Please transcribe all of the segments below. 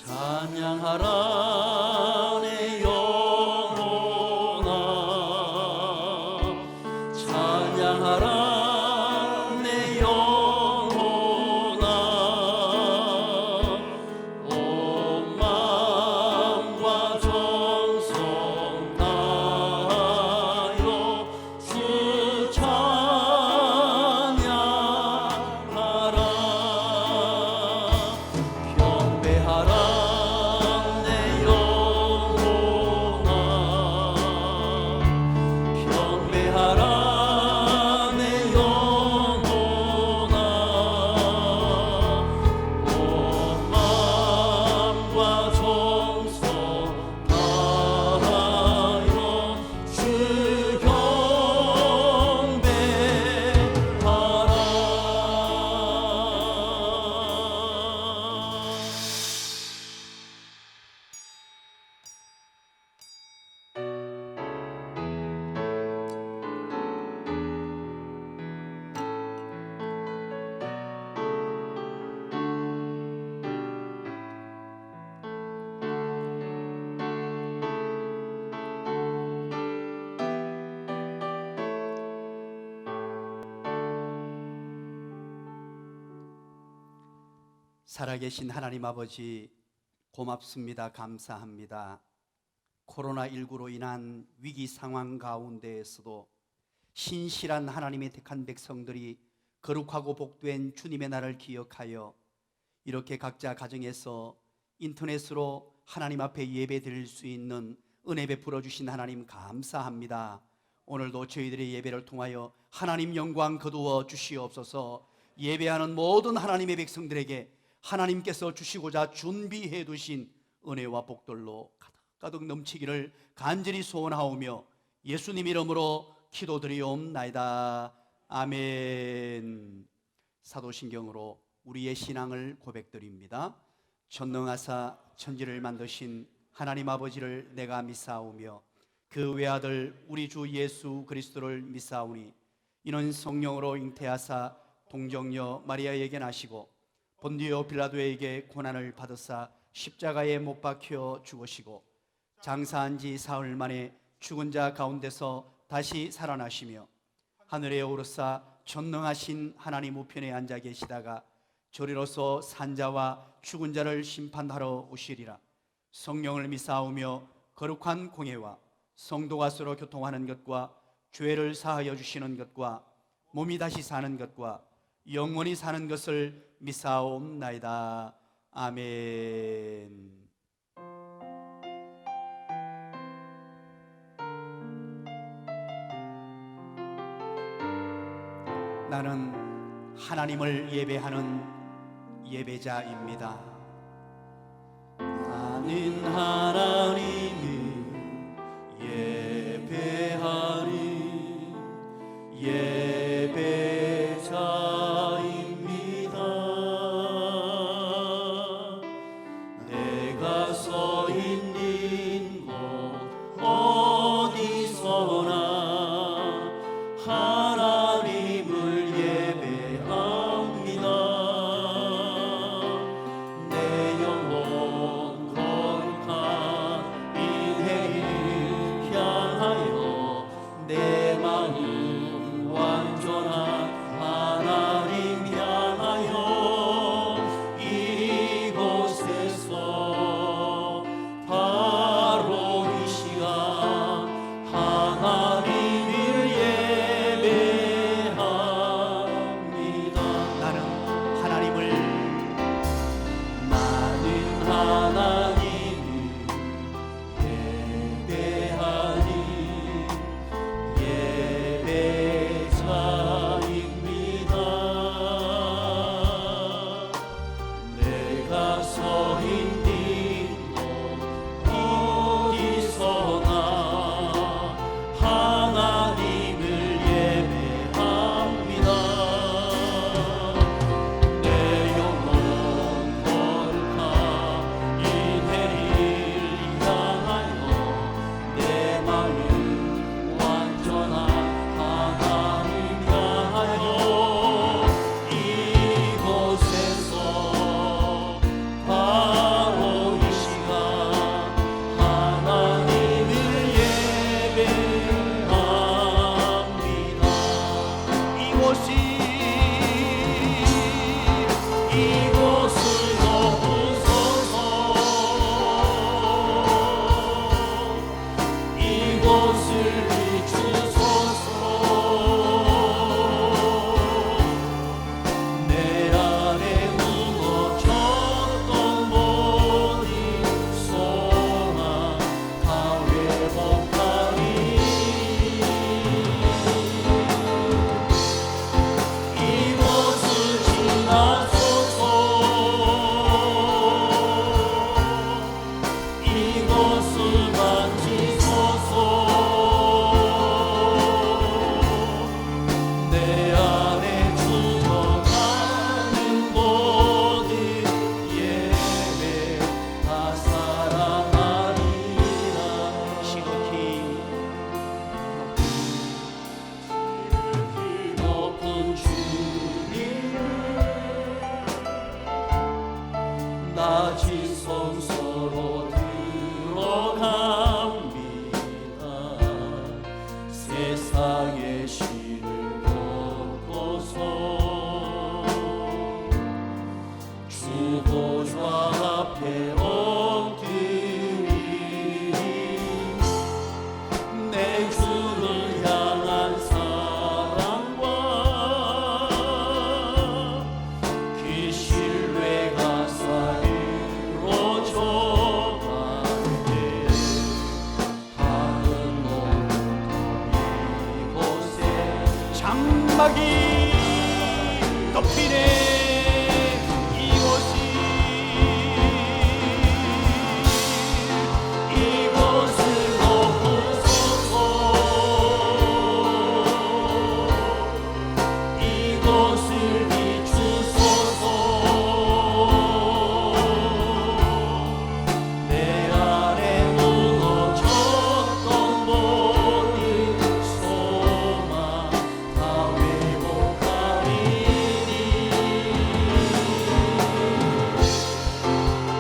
찬양하라 내 영혼아, 찬양하라 내 영혼아, 온 마음과 정성 다하여 주 찬양하라. 경배하라 살아계신 하나님 아버지, 고맙습니다. 감사합니다. 코로나19로 인한 위기 상황 가운데에서도 신실한 하나님의 택한 백성들이 거룩하고 복된 주님의 날을 기억하여 이렇게 각자 가정에서 인터넷으로 하나님 앞에 예배 드릴 수 있는 은혜 베풀어 주신 하나님 감사합니다. 오늘도 저희들의 예배를 통하여 하나님 영광 거두어 주시옵소서. 예배하는 모든 하나님의 백성들에게 하나님께서 주시고자 준비해 두신 은혜와 복들로 가득가득 넘치기를 간절히 소원하오며 예수님 이름으로 기도드리옵나이다. 아멘. 사도신경으로 우리의 신앙을 고백드립니다. 전능하사 천지를 만드신 하나님 아버지를 내가 믿사오며 그 외아들 우리 주 예수 그리스도를 믿사오니 이는 성령으로 잉태하사 동정녀 마리아에게 나시고 본디오 빌라도에게 고난을 받으사 십자가에 못 박혀 죽으시고 장사한 지 사흘 만에 죽은 자 가운데서 다시 살아나시며 하늘에 오르사 전능하신 하나님 우편에 앉아 계시다가 저리로서 산자와 죽은 자를 심판하러 오시리라. 성령을 믿사오며 거룩한 공예와 성도가 서로 교통하는 것과 죄를 사하여 주시는 것과 몸이 다시 사는 것과 영원히 사는 것을 믿사옵나이다. 아멘. 나는 하나님을 예배하는 예배자입니다. 나는 하나님을 예배하는 예배자입니다. 내가 서 있는 곳 어디서나 하나님을 예배합니다. 내 영혼 거룩한 생각이 덮이네. 이곳을 덮으소서. 이곳을 비추소서. 내 안에 무너졌던 모든 소망 다 회복하리니.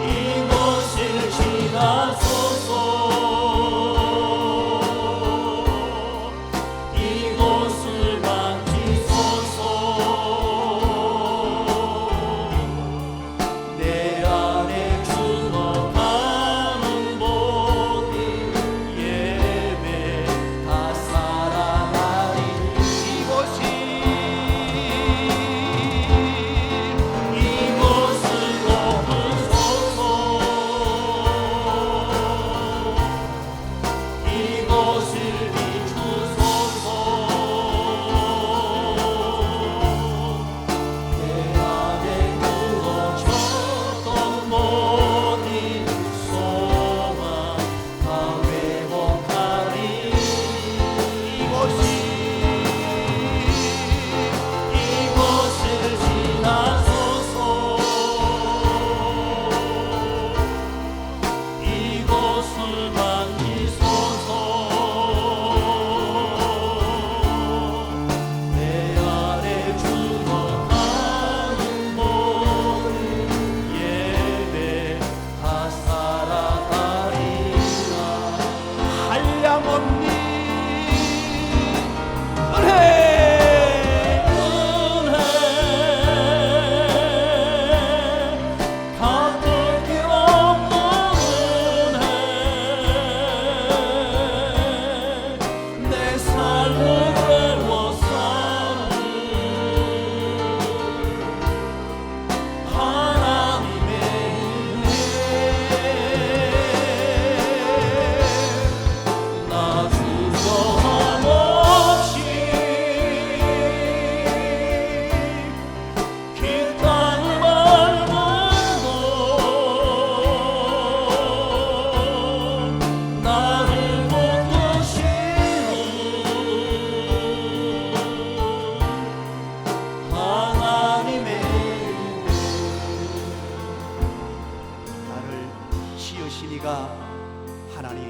이곳을 지나소서. 이곳을 만지소서. 내 안에 죽어가는 모든 예배 다 살아나리. 이곳을 덮으소서. 이곳을 비추소서. 내 안에 무너졌던 모든 소망 다 회복하리. 이곳을 지나소서. 이곳을 만지소서. 내 안에 죽어가는 모든 예배 다 살아가리라. 한량없니 은혜, 갚을 길 없는 은혜, 내 삶을 외워싸는 하나님의 은혜. 나 주저함 없이 긴 땅을 밟으고 나를 붙드시는 하나님의 은혜. 나를 지으시니가 하나님.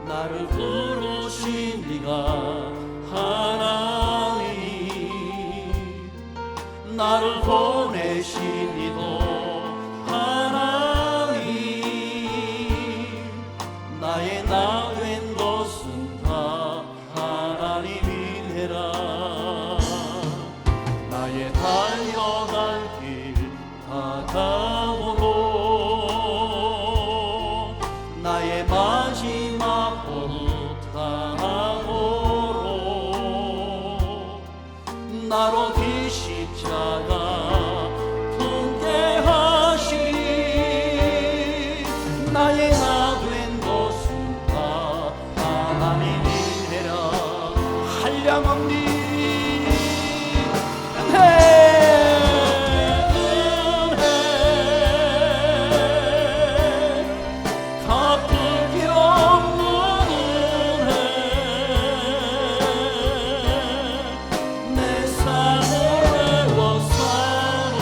나를 부르신 이가 하나님. 나를 보내신 이도 하나님. 나의 나 된 것은 다 하나님이니라. 나의 달려갈 길 다가오고 나의 마지막 버릇 당하고로 나로 기 십자가 품게 하시리. 나의 나 된 것은 다 하나님이니라. 한량없니 은혜, 갚을 길 없는 은혜, 내 삶을 외워싸는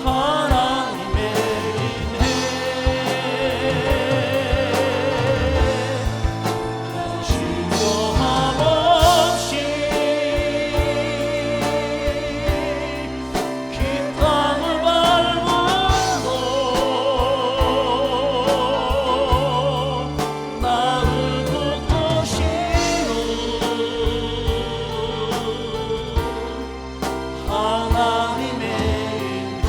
하나님의 은혜. 주저함 없이 긴 땅을 밟으고 나를 붙드시는 하나님의 은혜.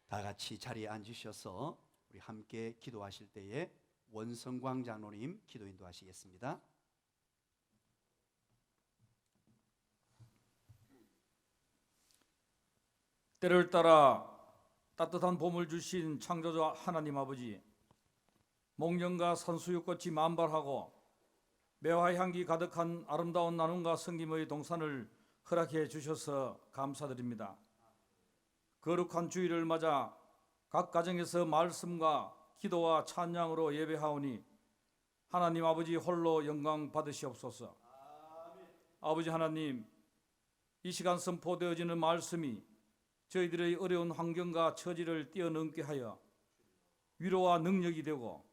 다 같이 자리에 앉으셔서 우리 함께 기도하실 때에 원성광 장로님 기도 인도하시겠습니다. 때를 따라 따뜻한 봄을 주신 창조자 하나님 아버지, 목련과 산수유꽃이 만발하고 매화 향기 가득한 아름다운 나눔과 섬김의 동산을 허락해 주셔서 감사드립니다. 거룩한 주일을 맞아 각 가정에서 말씀과 기도와 찬양으로 예배하오니 하나님 아버지 홀로 영광 받으시옵소서. 아버지 하나님, 이 시간 선포되어지는 말씀이 저희들의 어려운 환경과 처지를 뛰어넘게 하여 위로와 능력이 되고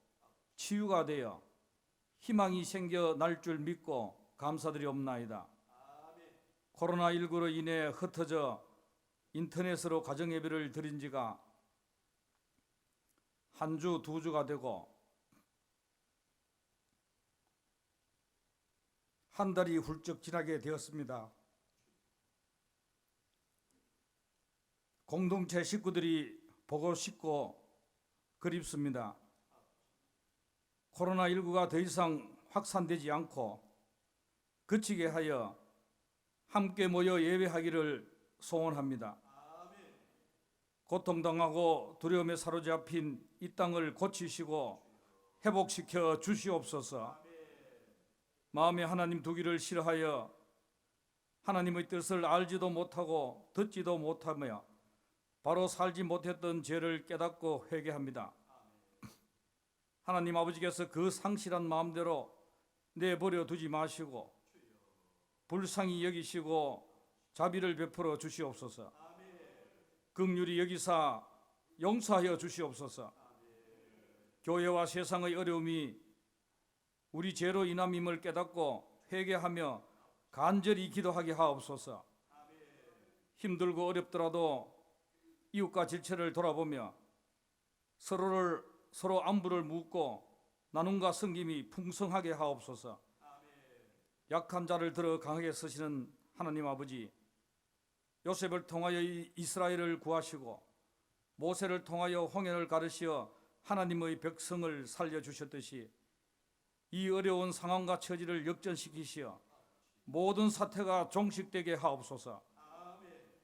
치유가 되어 희망이 생겨 날 줄 믿고 감사드리옵나이다. 코로나19로 인해 흩어져 인터넷으로 가정예배를 드린 지가 한 주, 두 주가 되고 한 달이 훌쩍 지나게 되었습니다. 공동체 식구들이 보고 싶고 그립습니다. 코로나19가 더 이상 확산되지 않고 그치게 하여 함께 모여 예배하기를 소원합니다. 고통당하고 두려움에 사로잡힌 이 땅을 고치시고 회복시켜 주시옵소서. 마음에 하나님 두기를 싫어하여 하나님의 뜻을 알지도 못하고 듣지도 못하며 바로 살지 못했던 죄를 깨닫고 회개합니다. 하나님 아버지께서 그 상실한 마음대로 내버려 두지 마시고 불쌍히 여기시고 자비를 베풀어 주시옵소서. 긍휼히 여기사 용서하여 주시옵소서. 교회와 세상의 어려움이 우리 죄로 인함임을 깨닫고 회개하며 간절히 기도하게 하옵소서. 힘들고 어렵더라도 이웃과 질체를 돌아보며 서로 안부를 묻고 나눔과 섬김이 풍성하게 하옵소서. 약한 자를 들어 강하게 쓰시는 하나님 아버지, 요셉을 통하여 이스라엘을 구하시고 모세를 통하여 홍해를 가르시어 하나님의 백성을 살려주셨듯이 이 어려운 상황과 처지를 역전시키시어 모든 사태가 종식되게 하옵소서.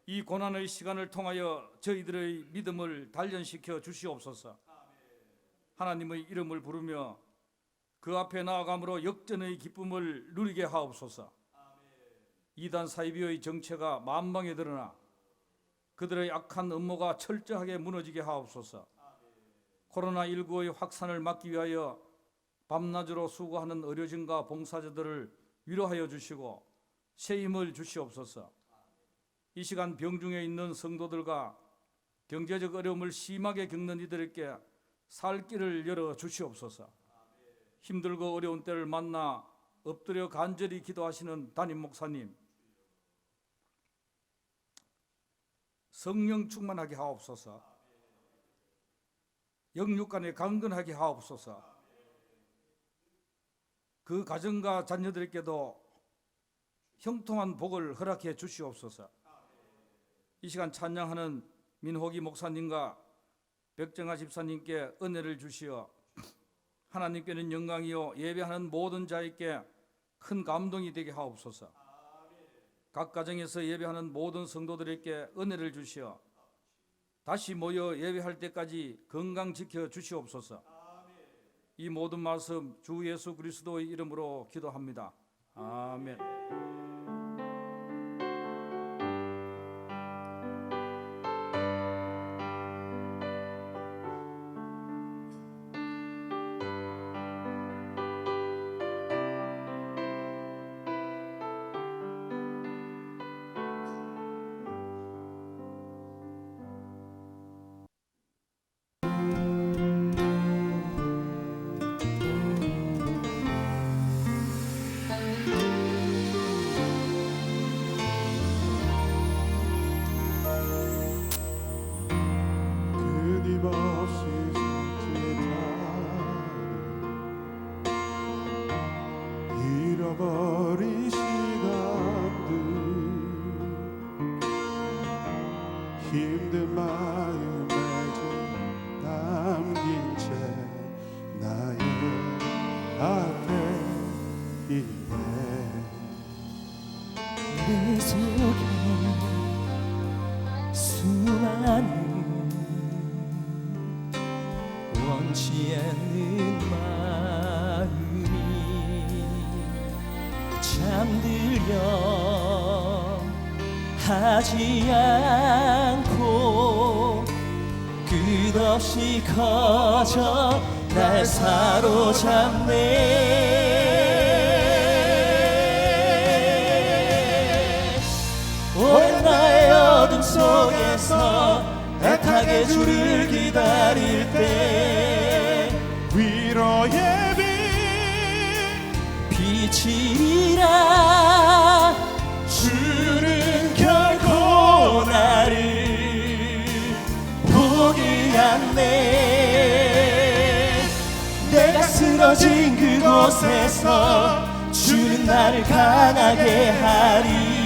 이 고난의 시간을 통하여 저희들의 믿음을 단련시켜 주시옵소서. 하나님의 이름을 부르며 그 앞에 나아감으로 역전의 기쁨을 누리게 하옵소서. 이단 사이비의 정체가 만방에 드러나 그들의 악한 음모가 철저하게 무너지게 하옵소서. 코로나19의 확산을 막기 위하여 밤낮으로 수고하는 의료진과 봉사자들을 위로하여 주시고 새 힘을 주시옵소서. 이 시간 병중에 있는 성도들과 경제적 어려움을 심하게 겪는 이들에게 살 길을 열어 주시옵소서. 힘들고 어려운 때를 만나 엎드려 간절히 기도하시는 담임 목사님, 성령 충만하게 하옵소서. 영육간에 강건하게 하옵소서. 그 가정과 자녀들에게도 형통한 복을 허락해 주시옵소서. 이 시간 찬양하는 민호기 목사님과 백정아 집사님께 은혜를 주시어 하나님께는 영광이요 예배하는 모든 자에게 큰 감동이 되게 하옵소서. 각 가정에서 예배하는 모든 성도들에게 은혜를 주시어 다시 모여 예배할 때까지 건강 지켜 주시옵소서. 이 모든 말씀 주 예수 그리스도의 이름으로 기도합니다. 아멘. 잃어버린 시간들 힘든 마음에 좀 남긴 채 나의 앞에 있네. 내 속에 수많은 않는 마음이 잠들려 하지 않고 끝없이 커져 날 사로잡네. 오랜 나의 어둠 속에서 애타게 주를 기다릴 때 위로의 빛이라 주는 결코 나를 포기하네. 내가 쓰러진 그곳에서 주는 나를 강하게 하리.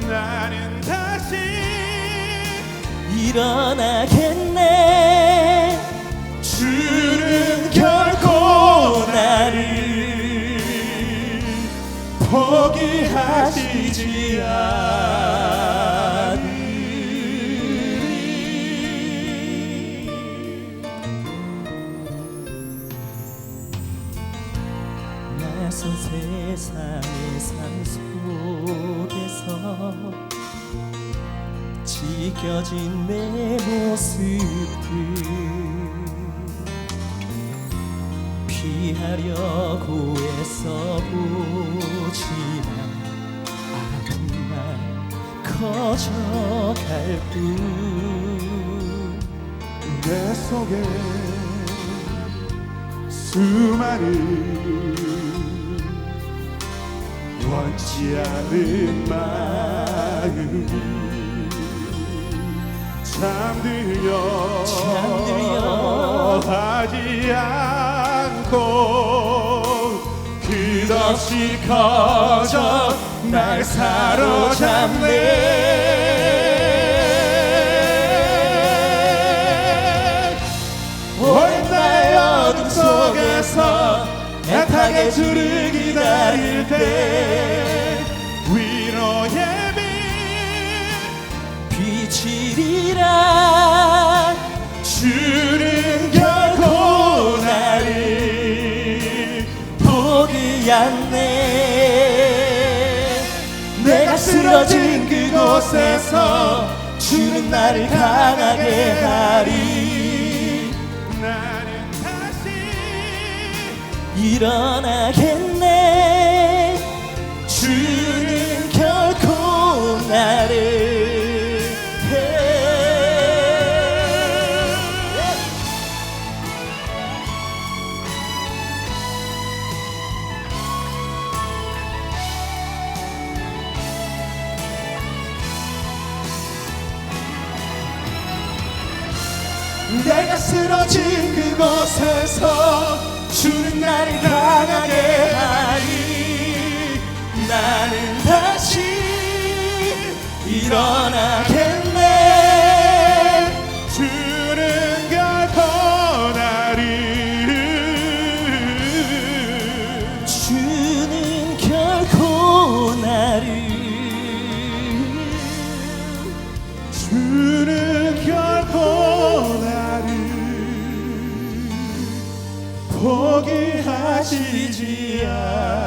나는 다시 일어나겠네. 주는 결코 나를 포기하시지 않으리. 낯선 세상의 삶 속에서 지켜진 내 모습들 피하려고 애써 보지만 아픈 날 커져갈 뿐. 내 속에 수많은 원치 않는 마음이 잠들려 하지 않고 끝없이 커져 날 사로잡네. 오랜 나의 어둠 속에서 애타게 주를 기다릴 때 위로의 빛이리라 주는 결코 나를 포기 않네. 내가 쓰러진 그곳에서 주는 나를 강하게 하리. 나는 다시 일어나겠네. 주는 결코 나를 내가 쓰러진 그곳에서 주는 나를 강하게 하리. 나는 다시 일어나겠네. 주는 결코 나를 주는 결코 나를 주는 결코 나를 포기하시지 않으리.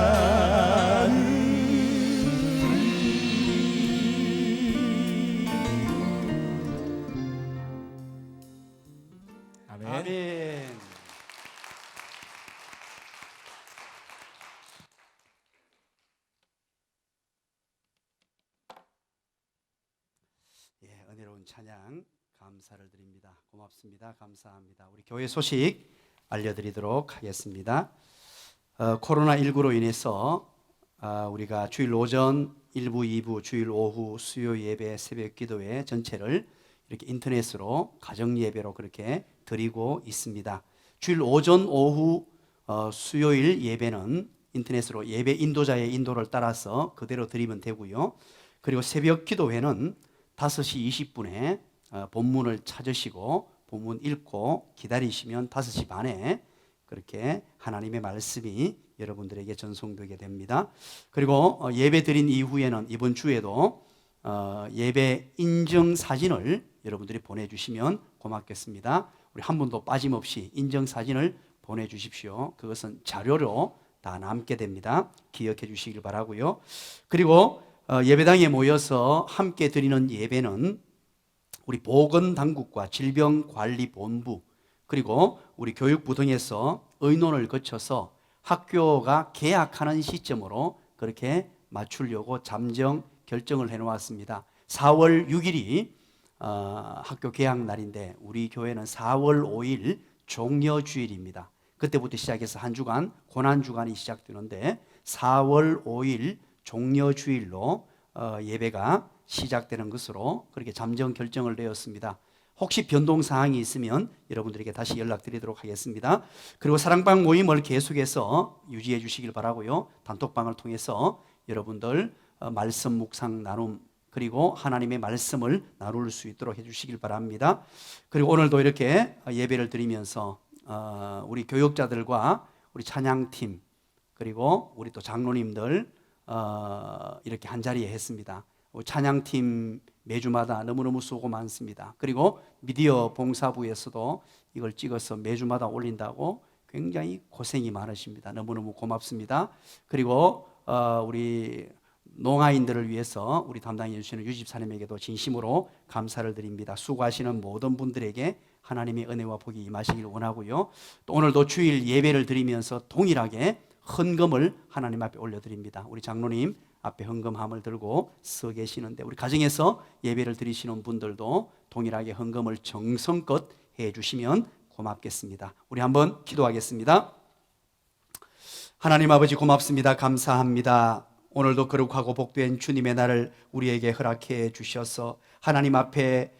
아멘. 예, 은혜로운 찬양 감사를 드립니다. 고맙습니다. 감사합니다. 우리 교회 소식 알려드리도록 하겠습니다. 코로나19로 인해서 우리가 주일 오전 1부, 2부, 주일 오후 수요 예배, 새벽 기도회 전체를 이렇게 인터넷으로 가정 예배로 그렇게 드리고 있습니다. 주일 오전, 오후 수요일 예배는 인터넷으로 예배 인도자의 인도를 따라서 그대로 드리면 되고요. 그리고 새벽 기도회는 5시 20분에 본문을 찾으시고 본문 읽고 기다리시면 5시 반에 그렇게 하나님의 말씀이 여러분들에게 전송되게 됩니다. 그리고 예배 드린 이후에는 이번 주에도 예배 인증 사진을 여러분들이 보내주시면 고맙겠습니다. 우리 한 분도 빠짐없이 인증사진을 보내주십시오. 그것은 자료로 다 남게 됩니다. 기억해 주시길 바라고요. 그리고 예배당에 모여서 함께 드리는 예배는 우리 보건당국과 질병관리본부 그리고 우리 교육부 등에서 의논을 거쳐서 학교가 개학하는 시점으로 그렇게 맞추려고 잠정 결정을 해놓았습니다. 4월 6일이 학교 개학 날인데 우리 교회는 4월 5일 종려주일입니다. 그때부터 시작해서 한 주간 고난주간이 시작되는데 4월 5일 종려주일로 예배가 시작되는 것으로 그렇게 잠정 결정을 내었습니다. 혹시 변동사항이 있으면 여러분들에게 다시 연락드리도록 하겠습니다. 그리고 사랑방 모임을 계속해서 유지해 주시길 바라고요. 단톡방을 통해서 여러분들 말씀 묵상 나눔 그리고 하나님의 말씀을 나눌 수 있도록 해주시길 바랍니다. 그리고 오늘도 이렇게 예배를 드리면서 우리 교육자들과 우리 찬양팀 그리고 우리 또 장로님들 이렇게 한자리에 했습니다. 찬양팀 매주마다 너무너무 수고 많습니다. 그리고 미디어 봉사부에서도 이걸 찍어서 매주마다 올린다고 굉장히 고생이 많으십니다. 너무너무 고맙습니다. 그리고 우리 농아인들을 위해서 우리 담당해 주시는 유집사님에게도 진심으로 감사를 드립니다. 수고하시는 모든 분들에게 하나님의 은혜와 복이 임하시길 원하고요. 또 오늘도 주일 예배를 드리면서 동일하게 헌금을 하나님 앞에 올려드립니다. 우리 장로님 앞에 헌금함을 들고 서 계시는데 우리 가정에서 예배를 드리시는 분들도 동일하게 헌금을 정성껏 해주시면 고맙겠습니다. 우리 한번 기도하겠습니다. 하나님 아버지 고맙습니다. 감사합니다. 오늘도 거룩하고 복된 주님의 날을 우리에게 허락해 주셔서 하나님 앞에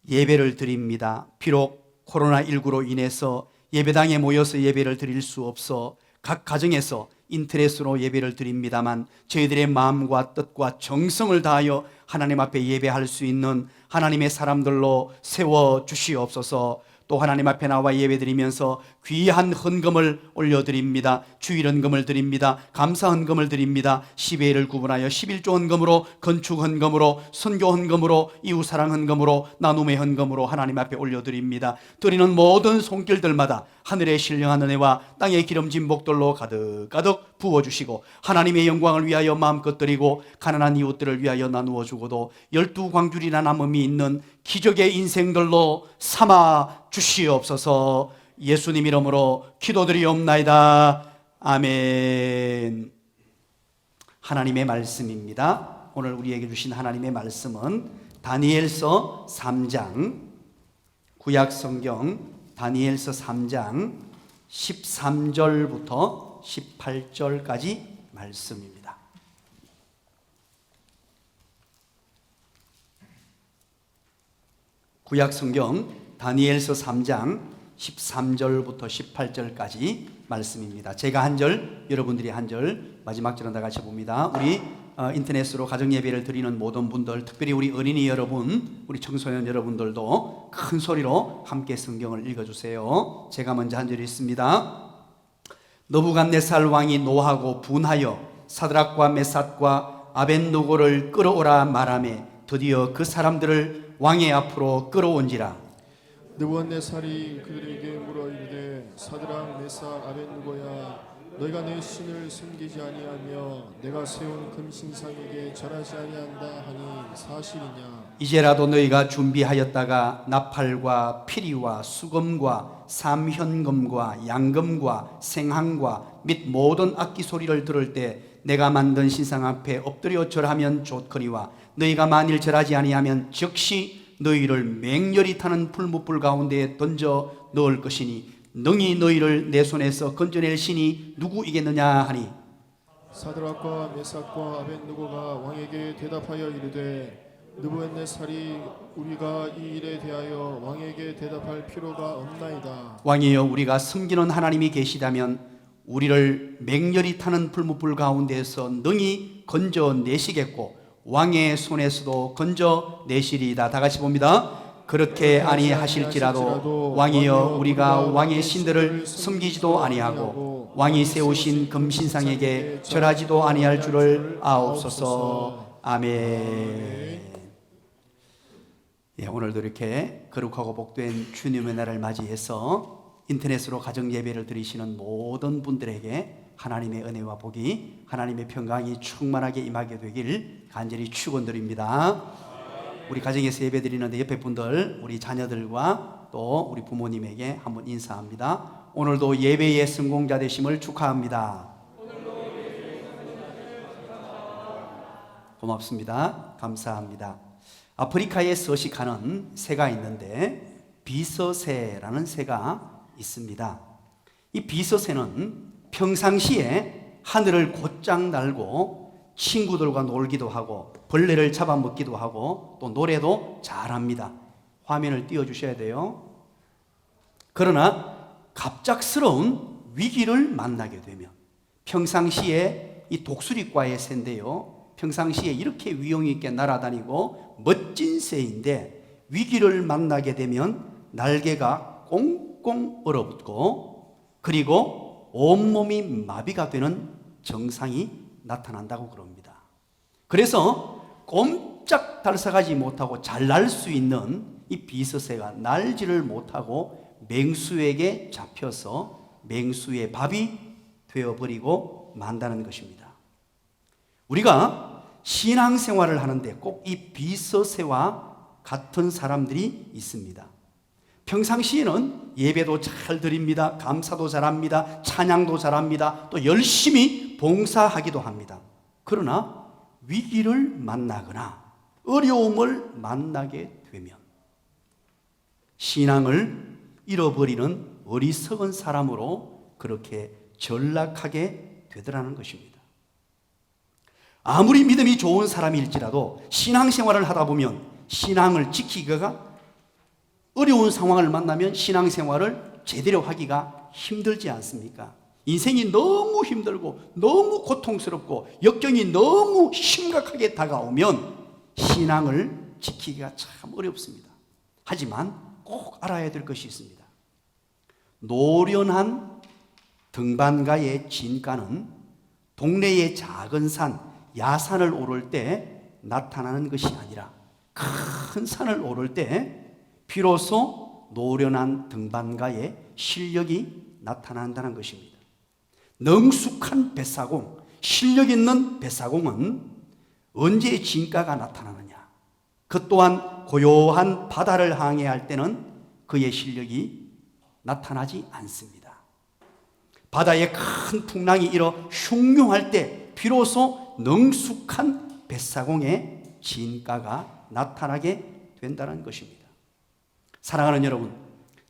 예배를 드립니다. 비록 코로나19로 인해서 예배당에 모여서 예배를 드릴 수 없어 각 가정에서 인터넷으로 예배를 드립니다만 저희들의 마음과 뜻과 정성을 다하여 하나님 앞에 예배할 수 있는 하나님의 사람들로 세워주시옵소서. 또 하나님 앞에 나와 예배드리면서 귀한 헌금을 올려드립니다. 주일 헌금을 드립니다. 감사 헌금을 드립니다. 10회를 구분하여 11조 헌금으로 건축 헌금으로 선교 헌금으로 이웃사랑 헌금으로 나눔의 헌금으로 하나님 앞에 올려드립니다. 드리는 모든 손길들마다 하늘의 신령한 은혜와 땅의 기름진 복들로 가득가득 부어주시고 하나님의 영광을 위하여 마음껏 드리고 가난한 이웃들을 위하여 나누어 주고도 12광줄이나 남음이 있는 기적의 인생들로 삼아 주시옵소서. 예수님 이름으로 기도드리옵나이다. 아멘. 하나님의 말씀입니다. 오늘 우리에게 주신 하나님의 말씀은 다니엘서 3장 구약성경 다니엘서 3장 13절부터 18절까지 말씀입니다. 구약성경 다니엘서 3장 13절부터 18절까지 말씀입니다. 제가 한 절, 여러분들이 한 절, 마지막 절은 다 같이 봅니다. 우리 인터넷으로 가정예배를 드리는 모든 분들, 특별히 우리 어린이 여러분, 우리 청소년 여러분들도 큰 소리로 함께 성경을 읽어주세요. 제가 먼저 한 절 읽습니다. 느부갓네살 왕이 노하고 분하여 사드락과 메삭과 아벳느고를 끌어오라 말하매 드디어 그 사람들을 왕의 앞으로 끌어온지라. 느부갓네살이 그들에게 물어 이르되 사드락 메삭 아벳느고야 너희가 내 신을 숨기지 아니하며 내가 세운 금신상에게 절하지 아니한다 하니 사실이냐. 이제라도 너희가 준비하였다가 나팔과 피리와 수금과 삼현금과 양금과 생항과 및 모든 악기 소리를 들을 때 내가 만든 신상 앞에 엎드려 절하면 좋거니와 너희가 만일 절하지 아니하면 즉시 너희를 맹렬히 타는 풀무불 가운데에 던져 넣을 것이니 능히 너희를 내 손에서 건져낼 신이 누구이겠느냐 하니. 사드락과 메삭과 아벳느고가 왕에게 대답하여 이르되 느부갓네살이 우리가 이 일에 대하여 왕에게 대답할 필요가 없나이다. 왕이여 우리가 섬기는 하나님이 계시다면 우리를 맹렬히 타는 풀무불 가운데에서 능히 건져내시겠고 왕의 손에서도 건져내시리이다. 다 같이 봅니다. 그렇게 아니하실지라도 왕이여 우리가 왕의 신들을 숨기지도 아니하고 왕이 세우신 금신상에게 절하지도 아니할 줄을 아옵소서. 아멘. 예, 오늘도 이렇게 거룩하고 복된 주님의 날을 맞이해서 인터넷으로 가정 예배를 드리시는 모든 분들에게 하나님의 은혜와 복이, 하나님의 평강이 충만하게 임하게 되길 간절히 축원드립니다. 우리 가정에서 예배 드리는데 옆에 분들, 우리 자녀들과 또 우리 부모님에게 한번 인사합니다. 오늘도 예배의 성공자 되심을 축하합니다. 고맙습니다. 감사합니다. 아프리카에 서식하는 새가 있는데 비서새라는 새가 있습니다. 이 비서새는 평상시에 하늘을 곧장 날고 친구들과 놀기도 하고 벌레를 잡아먹기도 하고 또 노래도 잘합니다. 화면을 띄워주셔야 돼요. 그러나 갑작스러운 위기를 만나게 되면, 평상시에 이 독수리과의 새인데요, 평상시에 이렇게 위용 있게 날아다니고 멋진 새인데 위기를 만나게 되면 날개가 꽁꽁 얼어붙고 그리고 온몸이 마비가 되는 증상이 나타난다고 그럽니다. 그래서 꼼짝 달싹하지 못하고 잘 날 수 있는 이 비서새가 날지를 못하고 맹수에게 잡혀서 맹수의 밥이 되어버리고 만다는 것입니다. 우리가 신앙생활을 하는데 꼭 이 비서새와 같은 사람들이 있습니다. 평상시에는 예배도 잘 드립니다. 감사도 잘합니다. 찬양도 잘합니다. 또 열심히 봉사하기도 합니다. 그러나 위기를 만나거나 어려움을 만나게 되면 신앙을 잃어버리는 어리석은 사람으로 그렇게 전락하게 되더라는 것입니다. 아무리 믿음이 좋은 사람일지라도 신앙생활을 하다 보면 신앙을 지키기가 어려운 상황을 만나면 신앙생활을 제대로 하기가 힘들지 않습니까? 인생이 너무 힘들고 너무 고통스럽고 역경이 너무 심각하게 다가오면 신앙을 지키기가 참 어렵습니다. 하지만 꼭 알아야 될 것이 있습니다. 노련한 등반가의 진가는 동네의 작은 산, 야산을 오를 때 나타나는 것이 아니라 큰 산을 오를 때 비로소 노련한 등반가의 실력이 나타난다는 것입니다. 능숙한 뱃사공, 실력 있는 뱃사공은 언제 진가가 나타나느냐? 그 또한 고요한 바다를 항해할 때는 그의 실력이 나타나지 않습니다. 바다에 큰 풍랑이 일어 흉흉할 때 비로소 능숙한 뱃사공의 진가가 나타나게 된다는 것입니다. 사랑하는 여러분,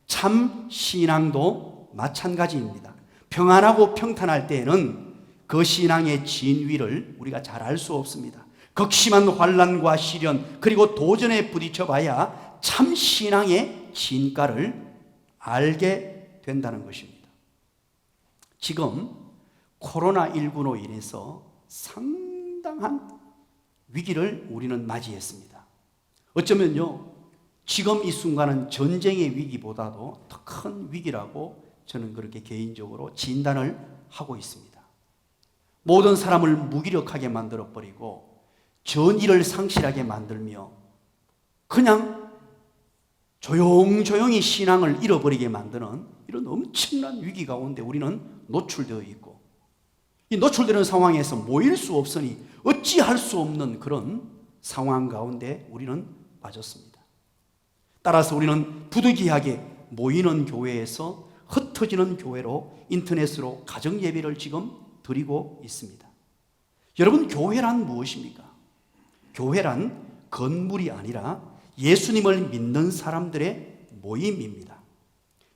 참 신앙도 마찬가지입니다. 평안하고 평탄할 때에는 그 신앙의 진위를 우리가 잘 알 수 없습니다. 극심한 환난과 시련 그리고 도전에 부딪혀 봐야 참 신앙의 진가를 알게 된다는 것입니다. 지금 코로나19로 인해서 상당한 위기를 우리는 맞이했습니다. 어쩌면요, 지금 이 순간은 전쟁의 위기보다도 더 큰 위기라고 저는 그렇게 개인적으로 진단을 하고 있습니다. 모든 사람을 무기력하게 만들어버리고 전의를 상실하게 만들며 그냥 조용조용히 신앙을 잃어버리게 만드는 이런 엄청난 위기 가운데 우리는 노출되어 있고, 이 노출되는 상황에서 모일 수 없으니 어찌할 수 없는 그런 상황 가운데 우리는 빠졌습니다. 따라서 우리는 부득이하게 모이는 교회에서 흩어지는 교회로 인터넷으로 가정 예배를 지금 드리고 있습니다. 여러분, 교회란 무엇입니까? 교회란 건물이 아니라 예수님을 믿는 사람들의 모임입니다.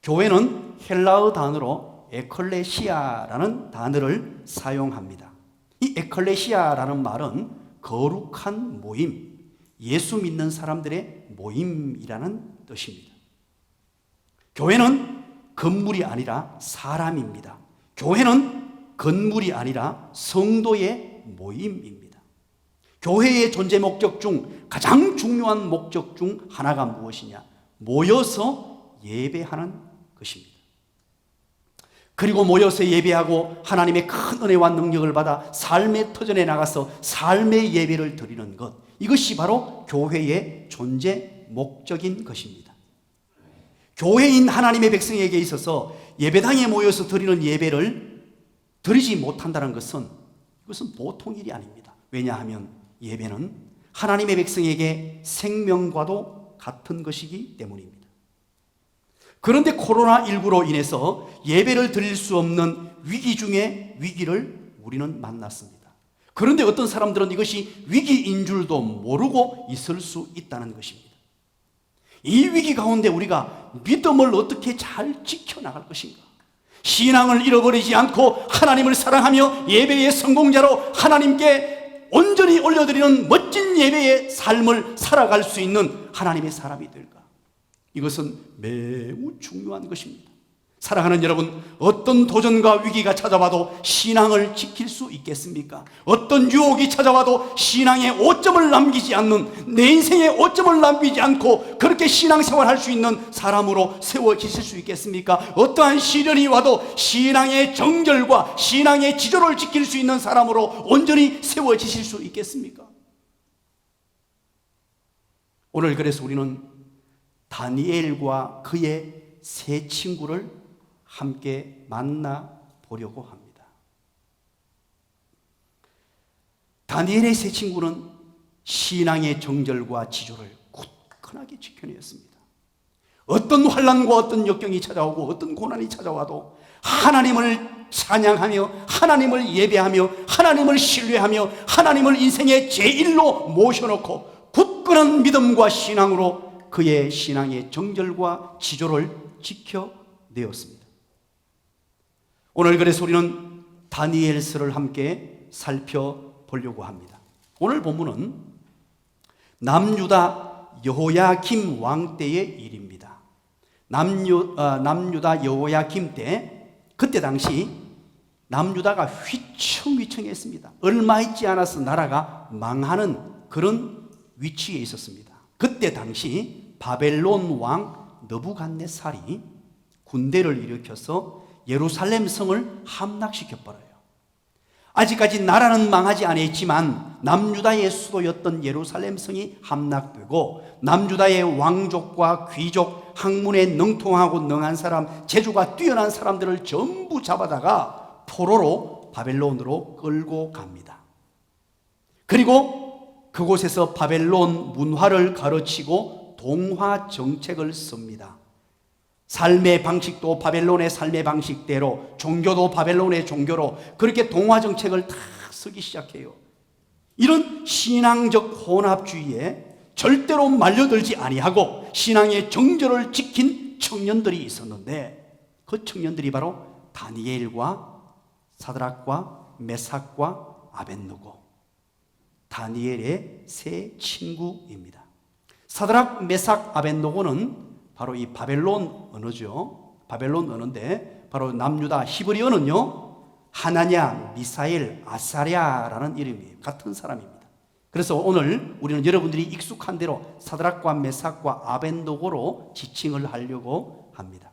교회는 헬라어 단어로 에클레시아라는 단어를 사용합니다. 이 에클레시아라는 말은 거룩한 모임, 예수 믿는 사람들의 모임이라는 뜻입니다. 교회는 건물이 아니라 사람입니다. 교회는 건물이 아니라 성도의 모임입니다. 교회의 존재 목적 중 가장 중요한 목적 중 하나가 무엇이냐? 모여서 예배하는 것입니다. 그리고 모여서 예배하고 하나님의 큰 은혜와 능력을 받아 삶의 터전에 나가서 삶의 예배를 드리는 것, 이것이 바로 교회의 존재 목적인 것입니다. 교회인 하나님의 백성에게 있어서 예배당에 모여서 드리는 예배를 드리지 못한다는 것은 이것은 보통 일이 아닙니다. 왜냐하면 예배는 하나님의 백성에게 생명과도 같은 것이기 때문입니다. 그런데 코로나19로 인해서 예배를 드릴 수 없는 위기 중에 위기를 우리는 만났습니다. 그런데 어떤 사람들은 이것이 위기인 줄도 모르고 있을 수 있다는 것입니다. 이 위기 가운데 우리가 믿음을 어떻게 잘 지켜나갈 것인가? 신앙을 잃어버리지 않고 하나님을 사랑하며 예배의 성공자로 하나님께 온전히 올려드리는 멋진 예배의 삶을 살아갈 수 있는 하나님의 사람이 될까? 이것은 매우 중요한 것입니다. 사랑하는 여러분, 어떤 도전과 위기가 찾아와도 신앙을 지킬 수 있겠습니까? 어떤 유혹이 찾아와도 신앙의 오점을 남기지 않는, 내 인생의 오점을 남기지 않고 그렇게 신앙생활 할 수 있는 사람으로 세워지실 수 있겠습니까? 어떠한 시련이 와도 신앙의 정절과 신앙의 지조를 지킬 수 있는 사람으로 온전히 세워지실 수 있겠습니까? 오늘 그래서 우리는 다니엘과 그의 세 친구를 함께 만나보려고 합니다. 다니엘의 세 친구는 신앙의 정절과 지조를 굳건하게 지켜내었습니다. 어떤 환난과 어떤 역경이 찾아오고 어떤 고난이 찾아와도 하나님을 찬양하며 하나님을 예배하며 하나님을 신뢰하며 하나님을 인생의 제일로 모셔놓고 굳건한 믿음과 신앙으로 그의 신앙의 정절과 지조를 지켜내었습니다. 오늘 그래서 우리는 다니엘서를 함께 살펴보려고 합니다. 오늘 본문은 남유다 여호야김 왕 때의 일입니다. 남유다 여호야김 때, 그때 당시 남유다가 휘청휘청했습니다. 얼마 있지 않아서 나라가 망하는 그런 위치에 있었습니다. 그때 당시 바벨론 왕 느부갓네살이 군대를 일으켜서 예루살렘 성을 함락시켜버려요. 아직까지 나라는 망하지 않았지만 남유다의 수도였던 예루살렘 성이 함락되고 남유다의 왕족과 귀족, 학문에 능통하고 능한 사람, 재주가 뛰어난 사람들을 전부 잡아다가 포로로 바벨론으로 끌고 갑니다. 그리고 그곳에서 바벨론 문화를 가르치고 동화 정책을 씁니다. 삶의 방식도 바벨론의 삶의 방식대로, 종교도 바벨론의 종교로 그렇게 동화 정책을 다 쓰기 시작해요. 이런 신앙적 혼합주의에 절대로 말려들지 아니하고 신앙의 정절을 지킨 청년들이 있었는데, 그 청년들이 바로 다니엘과 사드락과 메삭과 아벳느고, 다니엘의 세 친구입니다. 사드락, 메삭, 아벳느고는 바로 이 바벨론 언어죠. 바벨론 언어인데 바로 남유다 히브리어는요, 하나냐, 미사엘, 아사랴라는 이름이에요. 같은 사람입니다. 그래서 오늘 우리는 여러분들이 익숙한 대로 사드락과 메삭과 아벳느고로 지칭을 하려고 합니다.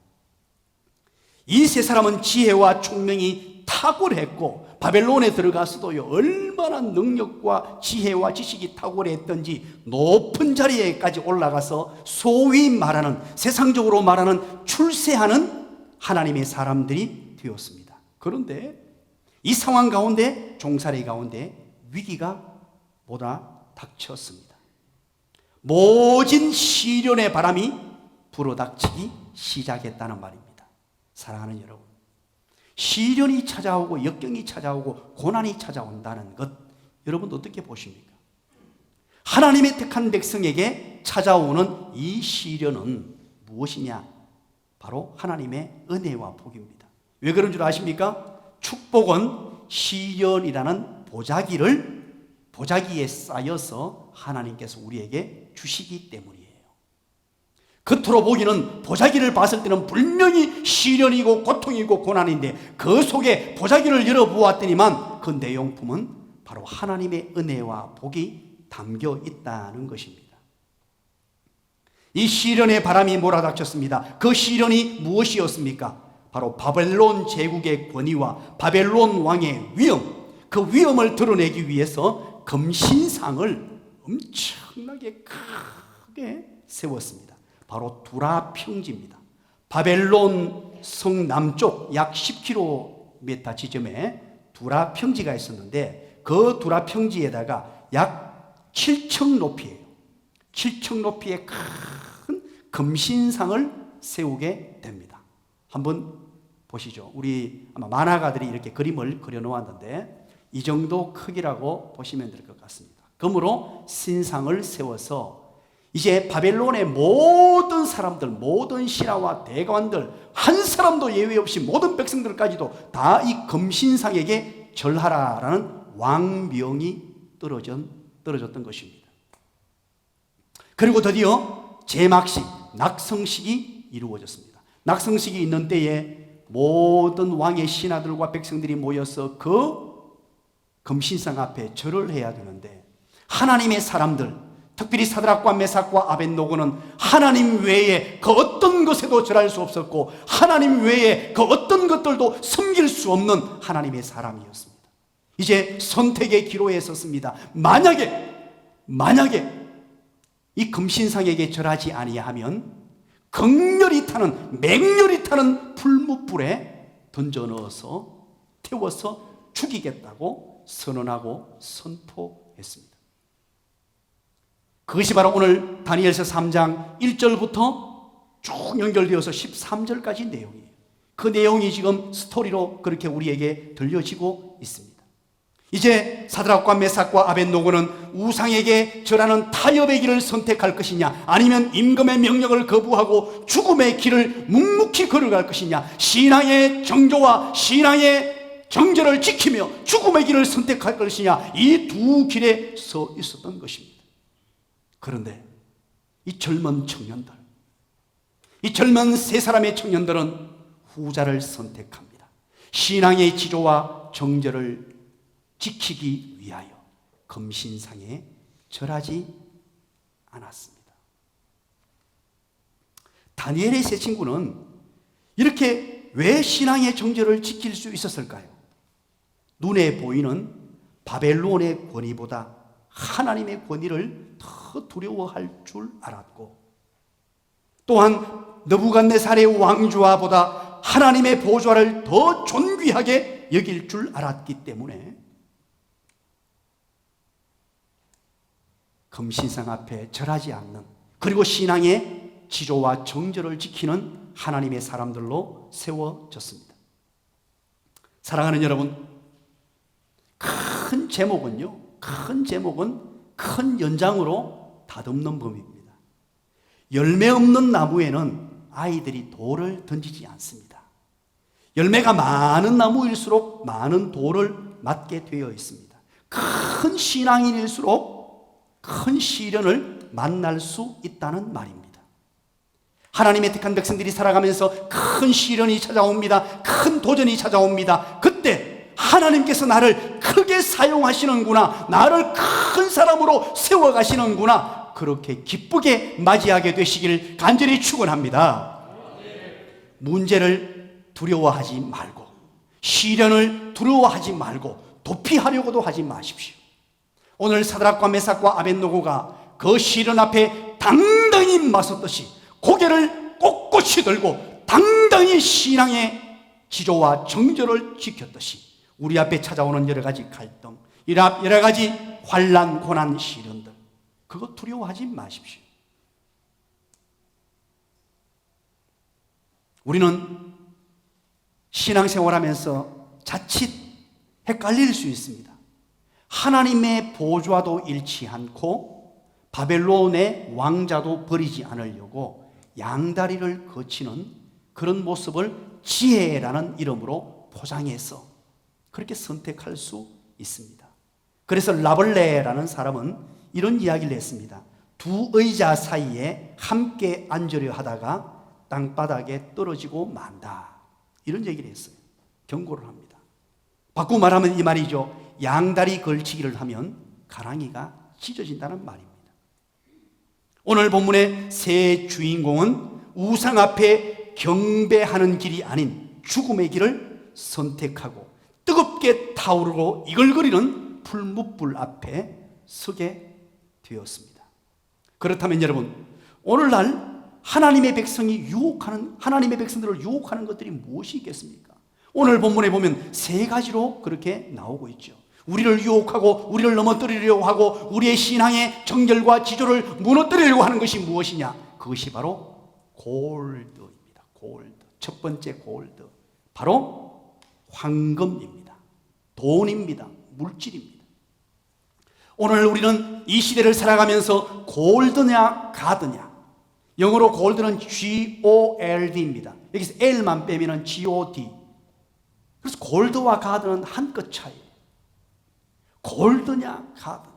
이 세 사람은 지혜와 총명이 탁월했고 바벨론에 들어가서도요, 얼마나 능력과 지혜와 지식이 탁월했던지 높은 자리에까지 올라가서 소위 말하는, 세상적으로 말하는 출세하는 하나님의 사람들이 되었습니다. 그런데 이 상황 가운데, 종살이 가운데 위기가 몰아닥쳤습니다. 모진 시련의 바람이 불어닥치기 시작했다는 말입니다. 사랑하는 여러분, 시련이 찾아오고 역경이 찾아오고 고난이 찾아온다는 것, 여러분 어떻게 보십니까? 하나님의 택한 백성에게 찾아오는 이 시련은 무엇이냐? 바로 하나님의 은혜와 복입니다. 왜 그런 줄 아십니까? 축복은 시련이라는 보자기에 쌓여서 하나님께서 우리에게 주시기 때문이에요. 겉으로 보기는, 보자기를 봤을 때는 분명히 시련이고 고통이고 고난인데 그 속에 보자기를 열어보았더니만 그 내용품은 바로 하나님의 은혜와 복이 담겨 있다는 것입니다. 이 시련의 바람이 몰아닥쳤습니다. 그 시련이 무엇이었습니까? 바로 바벨론 제국의 권위와 바벨론 왕의 위엄, 그 위엄을 드러내기 위해서 금신상을 엄청나게 크게 세웠습니다. 바로 두라 평지입니다. 바벨론 성 남쪽 약 10km 지점에 두라 평지가 있었는데 그 두라 평지에다가 약 7층 높이에요. 7층 높이의 큰 금신상을 세우게 됩니다. 한번 보시죠. 우리 아마 만화가들이 이렇게 그림을 그려 놓았는데 이 정도 크기라고 보시면 될 것 같습니다. 금으로 신상을 세워서 이제 바벨론의 모든 사람들, 모든 신하와 대관들, 한 사람도 예외 없이 모든 백성들까지도 다 이 금신상에게 절하라라는 왕명이 떨어졌던 것입니다. 그리고 드디어 제막식, 낙성식이 이루어졌습니다. 낙성식이 있는 때에 모든 왕의 신하들과 백성들이 모여서 그 금신상 앞에 절을 해야 되는데 하나님의 사람들, 특별히 사드락과 메삭과 아벳노고는 하나님 외에 그 어떤 것에도 절할 수 없었고 하나님 외에 그 어떤 것들도 섬길 수 없는 하나님의 사람이었습니다. 이제 선택의 기로에 섰습니다. 만약에 이 금신상에게 절하지 아니하면 극렬히 타는, 맹렬히 타는 풀무불에 던져 넣어서 태워서 죽이겠다고 선언하고 선포했습니다. 그것이 바로 오늘 다니엘서 3장 1절부터 쭉 연결되어서 13절까지 내용이에요. 그 내용이 지금 스토리로 그렇게 우리에게 들려지고 있습니다. 이제 사드락과 메삭과 아벳노고는 우상에게 절하는 타협의 길을 선택할 것이냐, 아니면 임금의 명령을 거부하고 죽음의 길을 묵묵히 걸어갈 것이냐, 신앙의 정조와 신앙의 정절을 지키며 죽음의 길을 선택할 것이냐, 이 두 길에 서 있었던 것입니다. 그런데 이 젊은 청년들, 이 젊은 세 사람의 청년들은 후자를 선택합니다. 신앙의 지조와 정절을 지키기 위하여 금신상에 절하지 않았습니다. 다니엘의 세 친구는 이렇게 왜 신앙의 정절을 지킬 수 있었을까요? 눈에 보이는 바벨론의 권위보다 하나님의 권위를 더 두려워할 줄 알았고, 또한 느부갓네살의 왕좌보다 하나님의 보좌를 더 존귀하게 여길 줄 알았기 때문에 금신상 앞에 절하지 않는, 그리고 신앙의 지조와 정절을 지키는 하나님의 사람들로 세워졌습니다. 사랑하는 여러분, 큰 제목은 큰 연장으로 다듬는 법입니다. 열매 없는 나무에는 아이들이 돌을 던지지 않습니다. 열매가 많은 나무일수록 많은 돌을 맞게 되어 있습니다. 큰 신앙인일수록 큰 시련을 만날 수 있다는 말입니다. 하나님의 택한 백성들이 살아가면서 큰 시련이 찾아옵니다. 큰 도전이 찾아옵니다. 그때 하나님께서 나를 크게 사용하시는구나, 나를 큰 사람으로 세워가시는구나, 그렇게 기쁘게 맞이하게 되시길 간절히 축원합니다. 문제를 두려워하지 말고, 시련을 두려워하지 말고 도피하려고도 하지 마십시오. 오늘 사드락과 메삭과 아벳노고가 그 시련 앞에 당당히 맞섰듯이, 고개를 꼿꼿이 들고 당당히 신앙의 지조와 정절을 지켰듯이, 우리 앞에 찾아오는 여러 가지 갈등, 여러 가지 환난, 고난, 시련들, 그거 두려워하지 마십시오. 우리는 신앙생활하면서 자칫 헷갈릴 수 있습니다. 하나님의 보좌도 잃지 않고 바벨론의 왕자도 버리지 않으려고 양다리를 거치는 그런 모습을 지혜라는 이름으로 포장해서 그렇게 선택할 수 있습니다. 그래서 라벌레라는 사람은 이런 이야기를 했습니다. 두 의자 사이에 함께 앉으려 하다가 땅바닥에 떨어지고 만다, 이런 얘기를 했어요. 경고를 합니다. 바꾸고 말하면 이 말이죠. 양다리 걸치기를 하면 가랑이가 찢어진다는 말입니다. 오늘 본문의 세 주인공은 우상 앞에 경배하는 길이 아닌 죽음의 길을 선택하고 뜨겁게 타오르고 이글거리는 풀무불 앞에 서게 되었습니다. 그렇다면 여러분, 오늘날 하나님의 하나님의 백성들을 유혹하는 것들이 무엇이 있겠습니까? 오늘 본문에 보면 세 가지로 그렇게 나오고 있죠. 우리를 유혹하고 우리를 넘어뜨리려고 하고 우리의 신앙의 정결과 지조를 무너뜨리려고 하는 것이 무엇이냐? 그것이 바로 골드입니다. 골드. 첫 번째 골드. 바로 황금입니다. 돈입니다. 물질입니다. 오늘 우리는 이 시대를 살아가면서 골드냐 가드냐. 영어로 골드는 G-O-L-D입니다. 여기서 L만 빼면 G-O-D. 그래서 골드와 가드는 한 끗 차이. 골드냐 가드냐.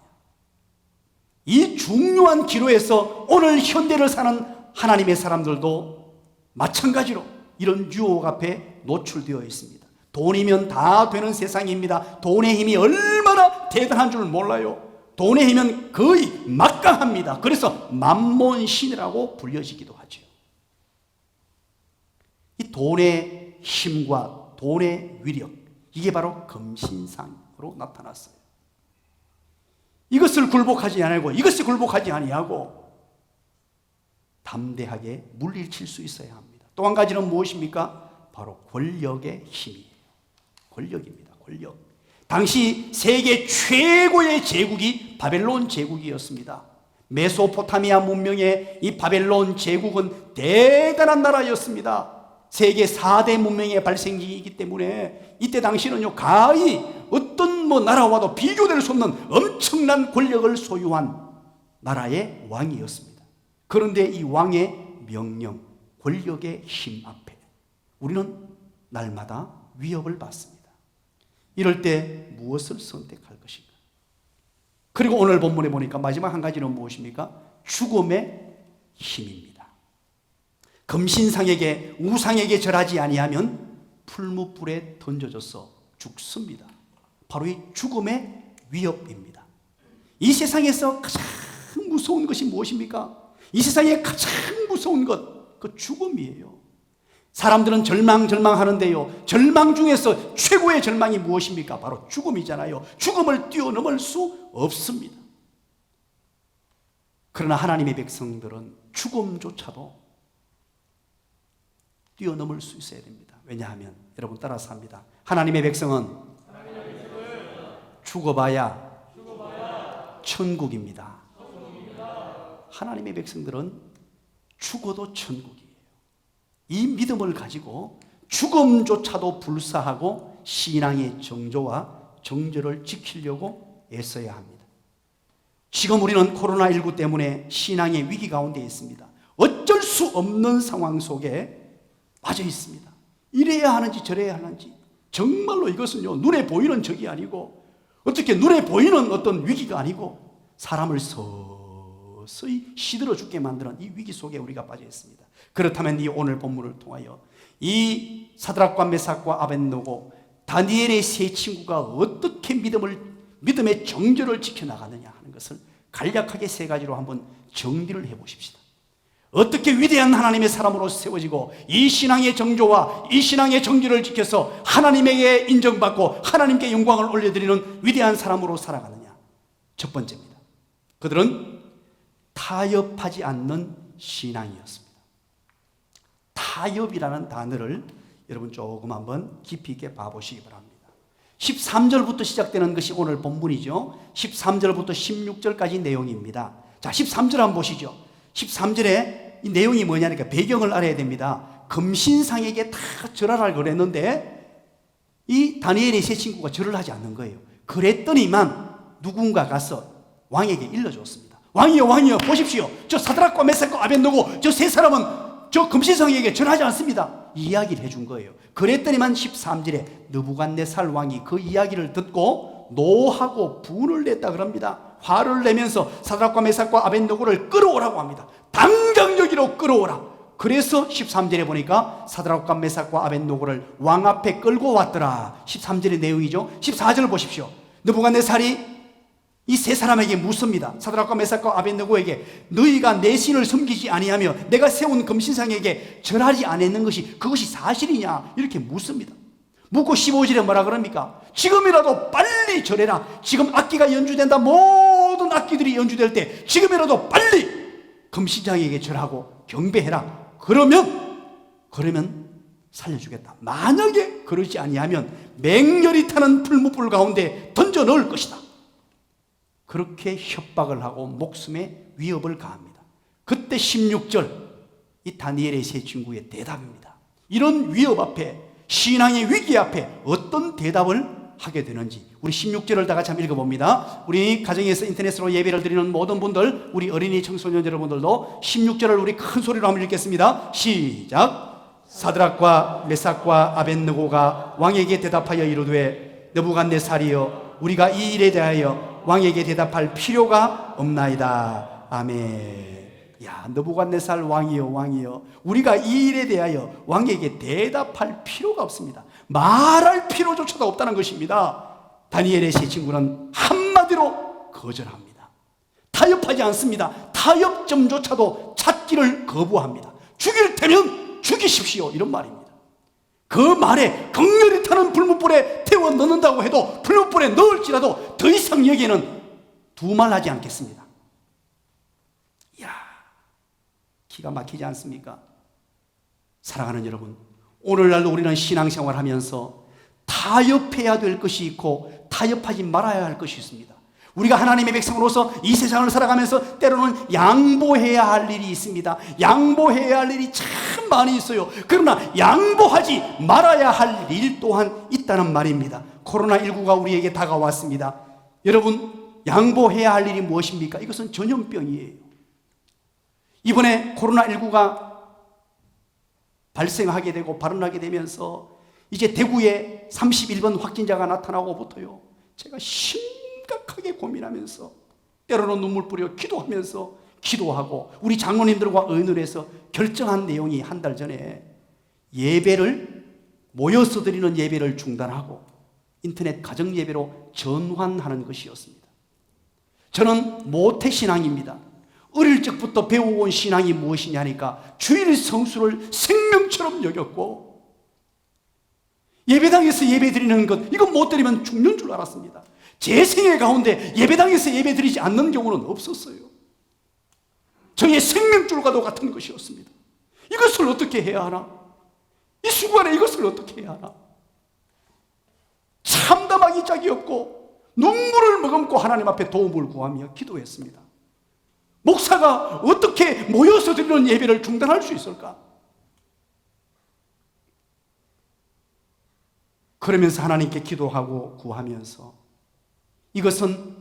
이 중요한 기로에서 오늘 현대를 사는 하나님의 사람들도 마찬가지로 이런 유혹 앞에 노출되어 있습니다. 돈이면 다 되는 세상입니다. 돈의 힘이 얼마나 대단한 줄 몰라요. 돈의 힘은 거의 막강합니다. 그래서 만몬신이라고 불려지기도 하죠. 이 돈의 힘과 돈의 위력, 이게 바로 금신상으로 나타났어요. 이것을 굴복하지 아니하고 이것이 굴복하지 아니하고 담대하게 물리칠 수 있어야 합니다. 또 한 가지는 무엇입니까? 바로 권력의 힘이에요. 권력입니다. 권력. 당시 세계 최고의 제국이 바벨론 제국이었습니다. 메소포타미아 문명의 이 바벨론 제국은 대단한 나라였습니다. 세계 4대 문명의 발생기이기 때문에 이때 당시는요 거의 어떤 나라와도 비교될 수 없는 엄청난 권력을 소유한 나라의 왕이었습니다. 그런데 이 왕의 명령, 권력의 힘 앞에 우리는 날마다 위협을 받습니다. 이럴 때 무엇을 선택할 것인가? 그리고 오늘 본문에 보니까 마지막 한 가지는 무엇입니까? 죽음의 힘입니다. 금신상에게 우상에게 절하지 아니하면 풀무불에 던져져서 죽습니다. 바로 이 죽음의 위협입니다. 이 세상에서 가장 무서운 것이 무엇입니까? 이 세상에 가장 무서운 것, 그 죽음이에요. 사람들은 절망하는데요, 절망 중에서 최고의 절망이 무엇입니까? 바로 죽음이잖아요. 죽음을 뛰어넘을 수 없습니다. 그러나 하나님의 백성들은 죽음조차도 뛰어넘을 수 있어야 됩니다. 왜냐하면 여러분 따라서 합니다. 하나님의 백성은 죽어봐야 천국입니다. 하나님의 백성들은 죽어도 천국이에요. 이 믿음을 가지고 죽음조차도 불사하고 신앙의 정조와 정절을 지키려고 애써야 합니다. 지금 우리는 코로나19 때문에 신앙의 위기 가운데 있습니다. 어쩔 수 없는 상황 속에 빠져 있습니다. 이래야 하는지 저래야 하는지, 정말로 이것은요 눈에 보이는 적이 아니고 어떻게 눈에 보이는 어떤 위기가 아니고 사람을 서서히 시들어 죽게 만드는 이 위기 속에 우리가 빠져 있습니다. 그렇다면 이 오늘 본문을 통하여 이 사드락과 메삭과 아벳느고 다니엘의 세 친구가 어떻게 믿음의 정절을 지켜나가느냐 하는 것을 간략하게 세 가지로 한번 정리를 해보십시다. 어떻게 위대한 하나님의 사람으로 세워지고 이 신앙의 정조와 이 신앙의 정절을 지켜서 하나님에게 인정받고 하나님께 영광을 올려드리는 위대한 사람으로 살아가느냐. 첫 번째입니다. 그들은 타협하지 않는 신앙이었습니다. 타협이라는 단어를 여러분 조금 한번 깊이 있게 봐보시기 바랍니다. 13절부터 시작되는 것이 오늘 본문이죠. 13절부터 16절까지 내용입니다. 자, 13절 한번 보시죠. 13절에 이 내용이 뭐냐니까 배경을 알아야 됩니다. 금신상에게 다 절하라고 그랬는데 이 다니엘의 세 친구가 절을 하지 않는 거예요. 그랬더니만 누군가 가서 왕에게 일러줬습니다. 왕이요 보십시오. 저 사드락과 메삭과 아벳느고 저 세 사람은 저 금신상에게 절하지 않습니다. 이야기를 해준 거예요. 그랬더니만 13절에 느부갓네살 왕이 그 이야기를 듣고 노하고 분을 냈다 그럽니다. 화를 내면서 사드락과 메삭과 아벳느고를 끌어오라고 합니다. 당장 여기로 끌어오라. 그래서 13절에 보니까 사드락과 메삭과 아벳느고를 왕 앞에 끌고 왔더라. 13절의 내용이죠. 14절 보십시오. 느부갓네살이 이 세 사람에게 묻습니다. 사드락과 메삭과 아벳느고에게 너희가 내 신을 섬기지 아니하며 내가 세운 금신상에게 절하지 않았는 것이 그것이 사실이냐 이렇게 묻습니다. 묻고 15절에 뭐라 그럽니까? 지금이라도 빨리 절해라. 지금 악기가 연주된다. 모든 악기들이 연주될 때 지금이라도 빨리 금신상에게 절하고 경배해라. 그러면 살려주겠다. 만약에 그러지 아니하면 맹렬히 타는 풀무불 가운데 던져 넣을 것이다. 그렇게 협박을 하고 목숨에 위협을 가합니다. 그때 16절, 이 다니엘의 세 친구의 대답입니다. 이런 위협 앞에, 신앙의 위기 앞에 어떤 대답을 하게 되는지 우리 16절을 다 같이 한번 읽어봅니다. 우리 가정에서 인터넷으로 예배를 드리는 모든 분들, 우리 어린이 청소년 여러분들도 16절을 우리 큰 소리로 한번 읽겠습니다. 시작. 사드락과 메삭과 아벳느고가 왕에게 대답하여 이르되 느부갓네살이여, 우리가 이 일에 대하여 왕에게 대답할 필요가 없나이다. 아멘. 야, 느부갓네살 왕이여, 우리가 이 일에 대하여 왕에게 대답할 필요가 없습니다. 말할 필요조차도 없다는 것입니다. 다니엘의 세 친구는 한마디로 거절합니다. 타협하지 않습니다. 타협점조차도 찾기를 거부합니다. 죽일 테면 죽이십시오, 이런 말입니다. 그 말에 극렬히 타는 불못불에 태워 넣는다고 해도, 불못불에 넣을지라도 더 이상 여기에는 두말하지 않겠습니다. 이야, 기가 막히지 않습니까? 사랑하는 여러분, 오늘날도 우리는 신앙생활 하면서 타협해야 될 것이 있고 타협하지 말아야 할 것이 있습니다. 우리가 하나님의 백성으로서 이 세상을 살아가면서 때로는 양보해야 할 일이 있습니다. 양보해야 할 일이 참 많이 있어요. 그러나 양보하지 말아야 할 일 또한 있다는 말입니다. 코로나19가 우리에게 다가왔습니다. 여러분, 양보해야 할 일이 무엇입니까? 이것은 전염병이에요. 이번에 코로나19가 발생하게 되고 발언하게 되면서 이제 대구에 31번 확진자가 나타나고부터요, 제가 심각하게 고민하면서 때로는 눈물 뿌려 기도하고 우리 장로님들과 의논해서 결정한 내용이 한 달 전에 예배를, 모여서 드리는 예배를 중단하고 인터넷 가정 예배로 전환하는 것이었습니다. 저는 모태신앙입니다. 어릴 적부터 배워온 신앙이 무엇이냐 하니까 주일 성수를 생명처럼 여겼고, 예배당에서 예배 드리는 것, 이건 못 드리면 죽는 줄 알았습니다. 제 생애 가운데 예배당에서 예배 드리지 않는 경우는 없었어요. 저의 생명줄과도 같은 것이었습니다. 이것을 어떻게 해야 하나? 이 순간에 이것을 어떻게 해야 하나? 참담하기 짝이 없고 눈물을 머금고 하나님 앞에 도움을 구하며 기도했습니다. 목사가 어떻게 모여서 드리는 예배를 중단할 수 있을까? 그러면서 하나님께 기도하고 구하면서, 이것은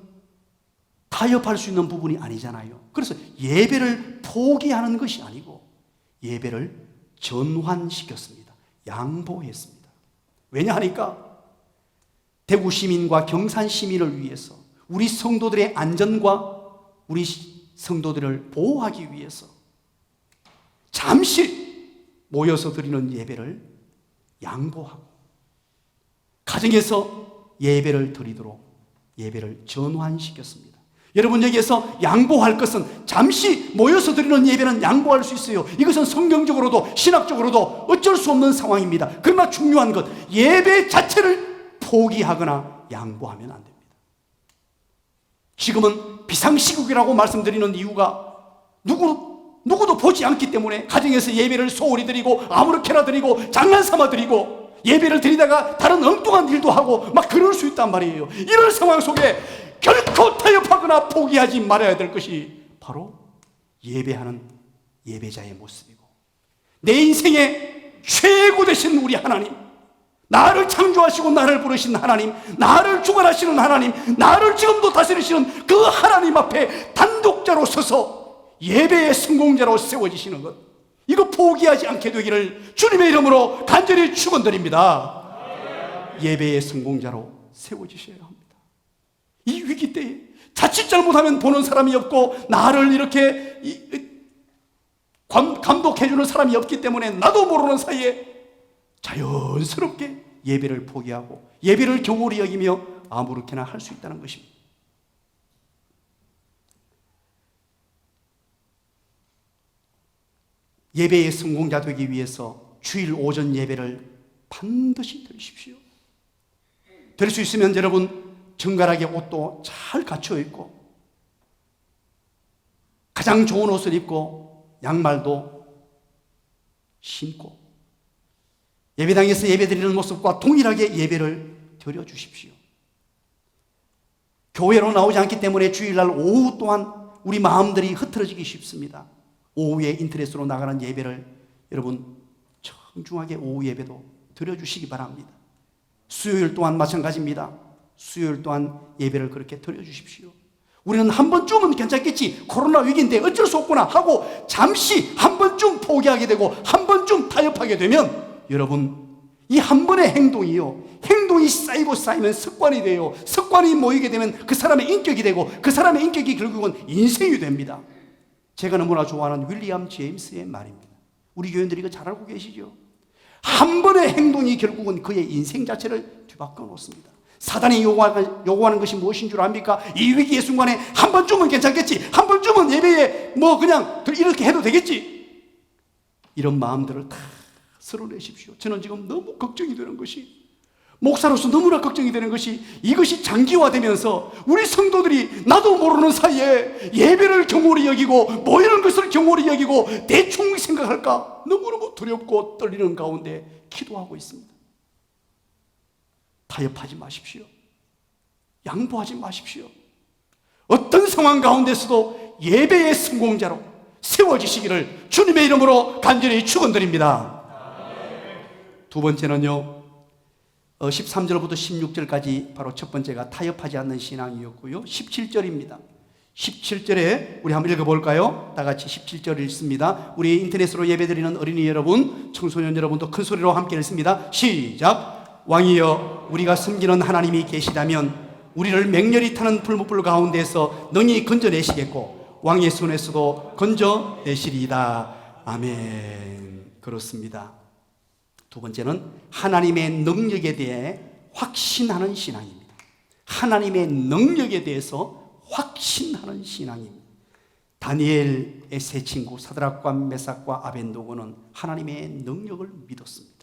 타협할 수 있는 부분이 아니잖아요. 그래서 예배를 포기하는 것이 아니고 예배를 전환시켰습니다. 양보했습니다. 왜냐하니까 대구 시민과 경산 시민을 위해서, 우리 성도들의 안전과 우리 성도들을 보호하기 위해서 잠시 모여서 드리는 예배를 양보하고 가정에서 예배를 드리도록 예배를 전환시켰습니다. 여러분, 여기에서 양보할 것은, 잠시 모여서 드리는 예배는 양보할 수 있어요. 이것은 성경적으로도 신학적으로도 어쩔 수 없는 상황입니다. 그러나 중요한 것, 예배 자체를 포기하거나 양보하면 안 됩니다. 지금은 비상시국이라고 말씀드리는 이유가 누구도 보지 않기 때문에 가정에서 예배를 소홀히 드리고 아무렇게나 드리고 장난삼아 드리고 예배를 드리다가 다른 엉뚱한 일도 하고 막 그럴 수 있단 말이에요. 이런 상황 속에 결코 타협하거나 포기하지 말아야 될 것이 바로 예배하는 예배자의 모습이고, 내 인생의 최고 되신 우리 하나님, 나를 창조하시고 나를 부르신 하나님, 나를 주관하시는 하나님, 나를 지금도 다스리시는 그 하나님 앞에 단독자로 서서 예배의 성공자로 세워지시는 것, 이거 포기하지 않게 되기를 주님의 이름으로 간절히 축원드립니다. 예배의 성공자로 세워지셔야 합니다. 이 위기 때에 자칫 잘못하면 보는 사람이 없고 나를 이렇게 감독해주는 사람이 없기 때문에 나도 모르는 사이에 자연스럽게 예배를 포기하고 예배를 경홀히 여기며 아무렇게나 할 수 있다는 것입니다. 예배의 성공자 되기 위해서 주일 오전 예배를 반드시 드리십시오. 될 수 있으면 여러분, 정갈하게 옷도 잘 갖춰 입고 가장 좋은 옷을 입고 양말도 신고 예배당에서 예배드리는 모습과 동일하게 예배를 드려주십시오. 교회로 나오지 않기 때문에 주일날 오후 또한 우리 마음들이 흐트러지기 쉽습니다. 오후에 인터넷으로 나가는 예배를 여러분 청중하게 오후 예배도 드려주시기 바랍니다. 수요일 또한 마찬가지입니다. 수요일 또한 예배를 그렇게 드려주십시오. 우리는 한 번쯤은 괜찮겠지, 코로나 위기인데 어쩔 수 없구나 하고 잠시 한 번쯤 포기하게 되고 한 번쯤 타협하게 되면 여러분 이 한 번의 행동이 쌓이고 쌓이면 습관이 돼요. 습관이 모이게 되면 그 사람의 인격이 되고 그 사람의 인격이 결국은 인생이 됩니다. 제가 너무나 좋아하는 윌리엄 제임스의 말입니다. 우리 교인들이 이거 잘 알고 계시죠? 한 번의 행동이 결국은 그의 인생 자체를 뒤바꿔 놓습니다. 사단이 요구하는 것이 무엇인 줄 압니까? 이 위기의 순간에 한 번쯤은 괜찮겠지, 한 번쯤은 예배에 뭐 그냥 이렇게 해도 되겠지, 이런 마음들을 다 쓸어내십시오. 저는 지금 너무 걱정이 되는 것이, 목사로서 너무나 걱정이 되는 것이, 이것이 장기화되면서 우리 성도들이 나도 모르는 사이에 예배를 경홀히 여기고 모이는 것을 경홀히 여기고 대충 생각할까 너무너무 두렵고 떨리는 가운데 기도하고 있습니다. 타협하지 마십시오. 양보하지 마십시오. 어떤 상황 가운데서도 예배의 성공자로 세워지시기를 주님의 이름으로 간절히 축원드립니다. 두 번째는요, 13절부터 16절까지 바로 첫 번째가 타협하지 않는 신앙이었고요. 17절입니다. 17절에 우리 한번 읽어볼까요? 다 같이 17절 읽습니다. 우리 인터넷으로 예배드리는 어린이 여러분, 청소년 여러분도 큰 소리로 함께 읽습니다. 시작. 왕이여, 우리가 섬기는 하나님이 계시다면 우리를 맹렬히 타는 풀무불 가운데서 능히 건져내시겠고 왕의 손에서도 건져내시리이다. 아멘. 그렇습니다. 두 번째는 하나님의 능력에 대해 확신하는 신앙입니다. 하나님의 능력에 대해서 확신하는 신앙입니다. 다니엘의 세 친구 사드락과 메삭과 아벤노고는 하나님의 능력을 믿었습니다.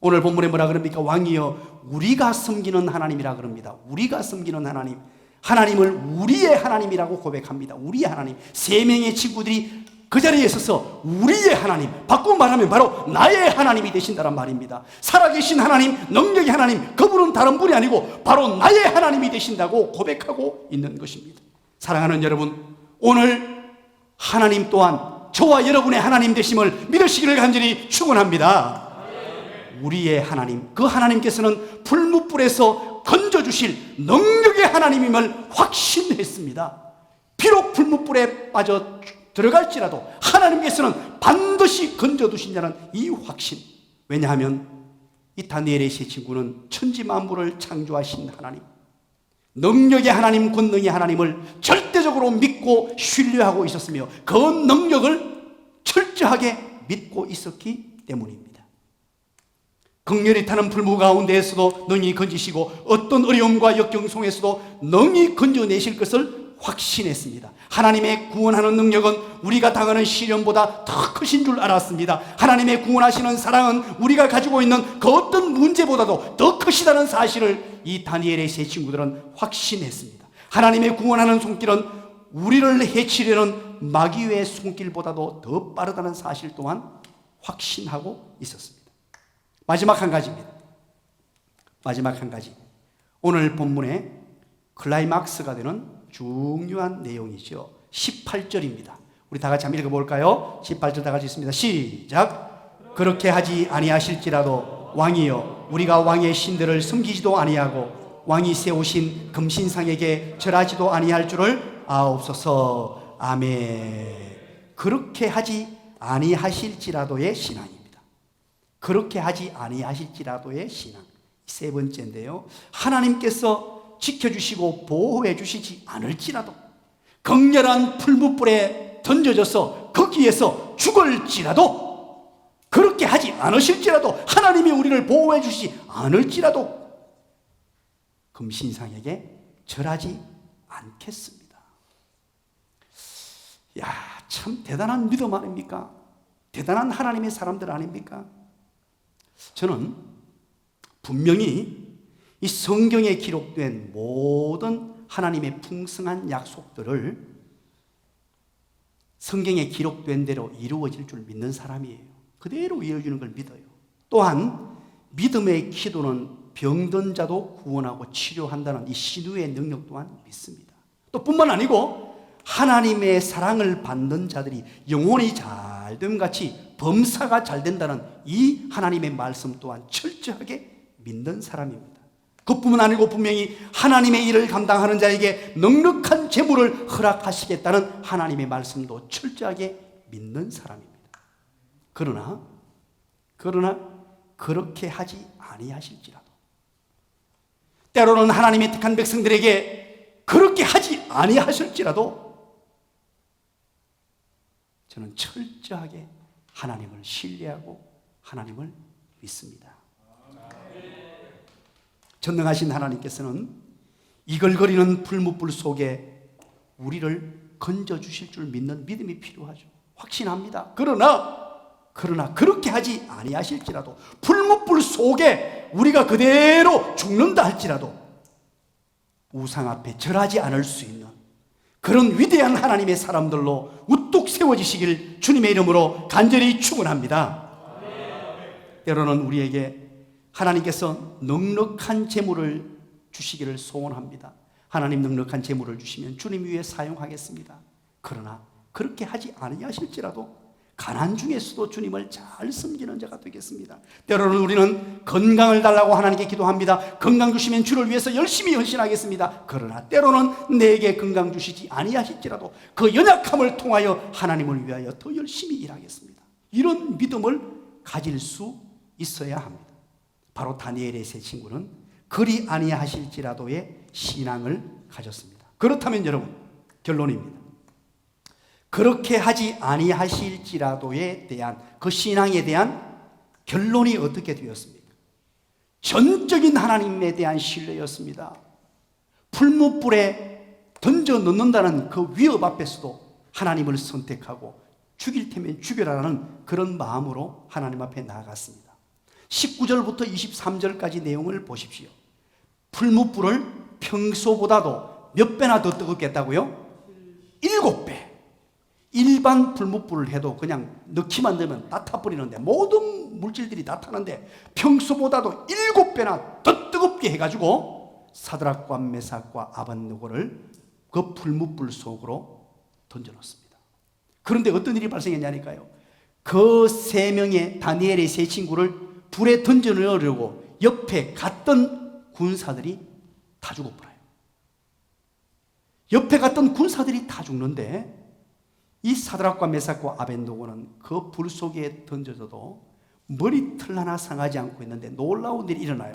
오늘 본문에 뭐라 그럽니까? 왕이여, 우리가 섬기는 하나님이라 그럽니다. 우리가 섬기는 하나님, 하나님을 우리의 하나님이라고 고백합니다. 우리의 하나님. 세 명의 친구들이 그 자리에 있어서 우리의 하나님, 바꾸고 말하면 바로 나의 하나님이 되신다는 말입니다. 살아계신 하나님, 능력의 하나님, 그분은 다른 분이 아니고 바로 나의 하나님이 되신다고 고백하고 있는 것입니다. 사랑하는 여러분, 오늘 하나님 또한 저와 여러분의 하나님 되심을 믿으시기를 간절히 축원합니다. 우리의 하나님, 그 하나님께서는 풀무불에서 건져주실 능력의 하나님임을 확신했습니다. 비록 풀무불에 빠져 들어갈지라도 하나님께서는 반드시 건져두신다는 이 확신. 왜냐하면 이 다니엘의 세 친구는 천지만물을 창조하신 하나님, 능력의 하나님, 권능의 하나님을 절대적으로 믿고 신뢰하고 있었으며 그 능력을 철저하게 믿고 있었기 때문입니다. 극렬히 타는 풀무 가운데에서도 능히 건지시고 어떤 어려움과 역경 속에서도 능히 건져내실 것을 확신했습니다. 하나님의 구원하는 능력은 우리가 당하는 시련보다 더 크신 줄 알았습니다. 하나님의 구원하시는 사랑은 우리가 가지고 있는 그 어떤 문제보다도 더 크시다는 사실을 이 다니엘의 세 친구들은 확신했습니다. 하나님의 구원하는 손길은 우리를 해치려는 마귀의 손길보다도 더 빠르다는 사실 또한 확신하고 있었습니다. 마지막 한 가지입니다. 마지막 한 가지. 오늘 본문의 클라이막스가 되는 중요한 내용이죠. 18절입니다. 우리 다 같이 한번 읽어볼까요? 18절 다 같이 있습니다. 시작. 그렇게 하지 아니하실지라도 왕이여, 우리가 왕의 신들을 섬기지도 아니하고 왕이 세우신 금신상에게 절하지도 아니할 줄을 아옵소서. 아멘. 그렇게 하지 아니하실지라도의 신앙입니다. 그렇게 하지 아니하실지라도의 신앙. 세 번째인데요, 하나님께서 지켜주시고 보호해 주시지 않을지라도, 극렬한 풀무불에 던져져서 거기에서 죽을지라도, 그렇게 하지 않으실지라도, 하나님이 우리를 보호해 주시지 않을지라도 금신상에게 절하지 않겠습니다. 야, 참 대단한 믿음 아닙니까? 대단한 하나님의 사람들 아닙니까? 저는 분명히 이 성경에 기록된 모든 하나님의 풍성한 약속들을 성경에 기록된 대로 이루어질 줄 믿는 사람이에요. 그대로 이루어지는 걸 믿어요. 또한 믿음의 기도는 병든 자도 구원하고 치료한다는 이 신유의 능력 또한 믿습니다. 또 뿐만 아니고 하나님의 사랑을 받는 자들이 영혼이 잘됨 같이 범사가 잘 된다는 이 하나님의 말씀 또한 철저하게 믿는 사람입니다. 그뿐만 아니고 분명히 하나님의 일을 감당하는 자에게 넉넉한 재물을 허락하시겠다는 하나님의 말씀도 철저하게 믿는 사람입니다. 그러나 그렇게 하지 아니하실지라도, 때로는 하나님의 택한 백성들에게 그렇게 하지 아니하실지라도 저는 철저하게 하나님을 신뢰하고 하나님을 믿습니다. 전능하신 하나님께서는 이글거리는 풀무불 속에 우리를 건져주실 줄 믿는 믿음이 필요하죠. 확신합니다. 그러나 그렇게 하지 아니하실지라도, 풀무불 속에 우리가 그대로 죽는다 할지라도 우상 앞에 절하지 않을 수 있는 그런 위대한 하나님의 사람들로 우뚝 세워지시길 주님의 이름으로 간절히 축원합니다. 때로는 우리에게 하나님께서 넉넉한 재물을 주시기를 소원합니다. 하나님 넉넉한 재물을 주시면 주님 위해 사용하겠습니다. 그러나 그렇게 하지 아니하실지라도 가난 중에서도 주님을 잘 섬기는 자가 되겠습니다. 때로는 우리는 건강을 달라고 하나님께 기도합니다. 건강 주시면 주를 위해서 열심히 헌신하겠습니다. 그러나 때로는 내게 건강 주시지 아니하실지라도 그 연약함을 통하여 하나님을 위하여 더 열심히 일하겠습니다. 이런 믿음을 가질 수 있어야 합니다. 바로 다니엘의 세 친구는 그리 아니하실지라도의 신앙을 가졌습니다. 그렇다면 여러분, 결론입니다. 그렇게 하지 아니하실지라도에 대한 그 신앙에 대한 결론이 어떻게 되었습니까? 전적인 하나님에 대한 신뢰였습니다. 풀무불에 던져 넣는다는 그 위협 앞에서도 하나님을 선택하고 죽일 테면 죽여라라는 그런 마음으로 하나님 앞에 나아갔습니다. 19절부터 23절까지 내용을 보십시오. 풀무불을 평소보다도 몇 배나 더 뜨겁게 했다고요? 7배. 일반 풀무불을 해도 그냥 넣기만 되면 다 타버리는데, 모든 물질들이 다 타는데 평소보다도 7배나 더 뜨겁게 해가지고 사드락과 메삭과 아벳느고를 그 풀무불 속으로 던져놓습니다. 그런데 어떤 일이 발생했냐니까요. 그 3명의 다니엘의 3친구를 불에 던져 넣으려고 옆에 갔던 군사들이 다 죽어버려요. 옆에 갔던 군사들이 다 죽는데 이 사드락과 메삭과 아벳느고는 그 불 속에 던져져도 머리털 하나 상하지 않고 있는데 놀라운 일이 일어나요.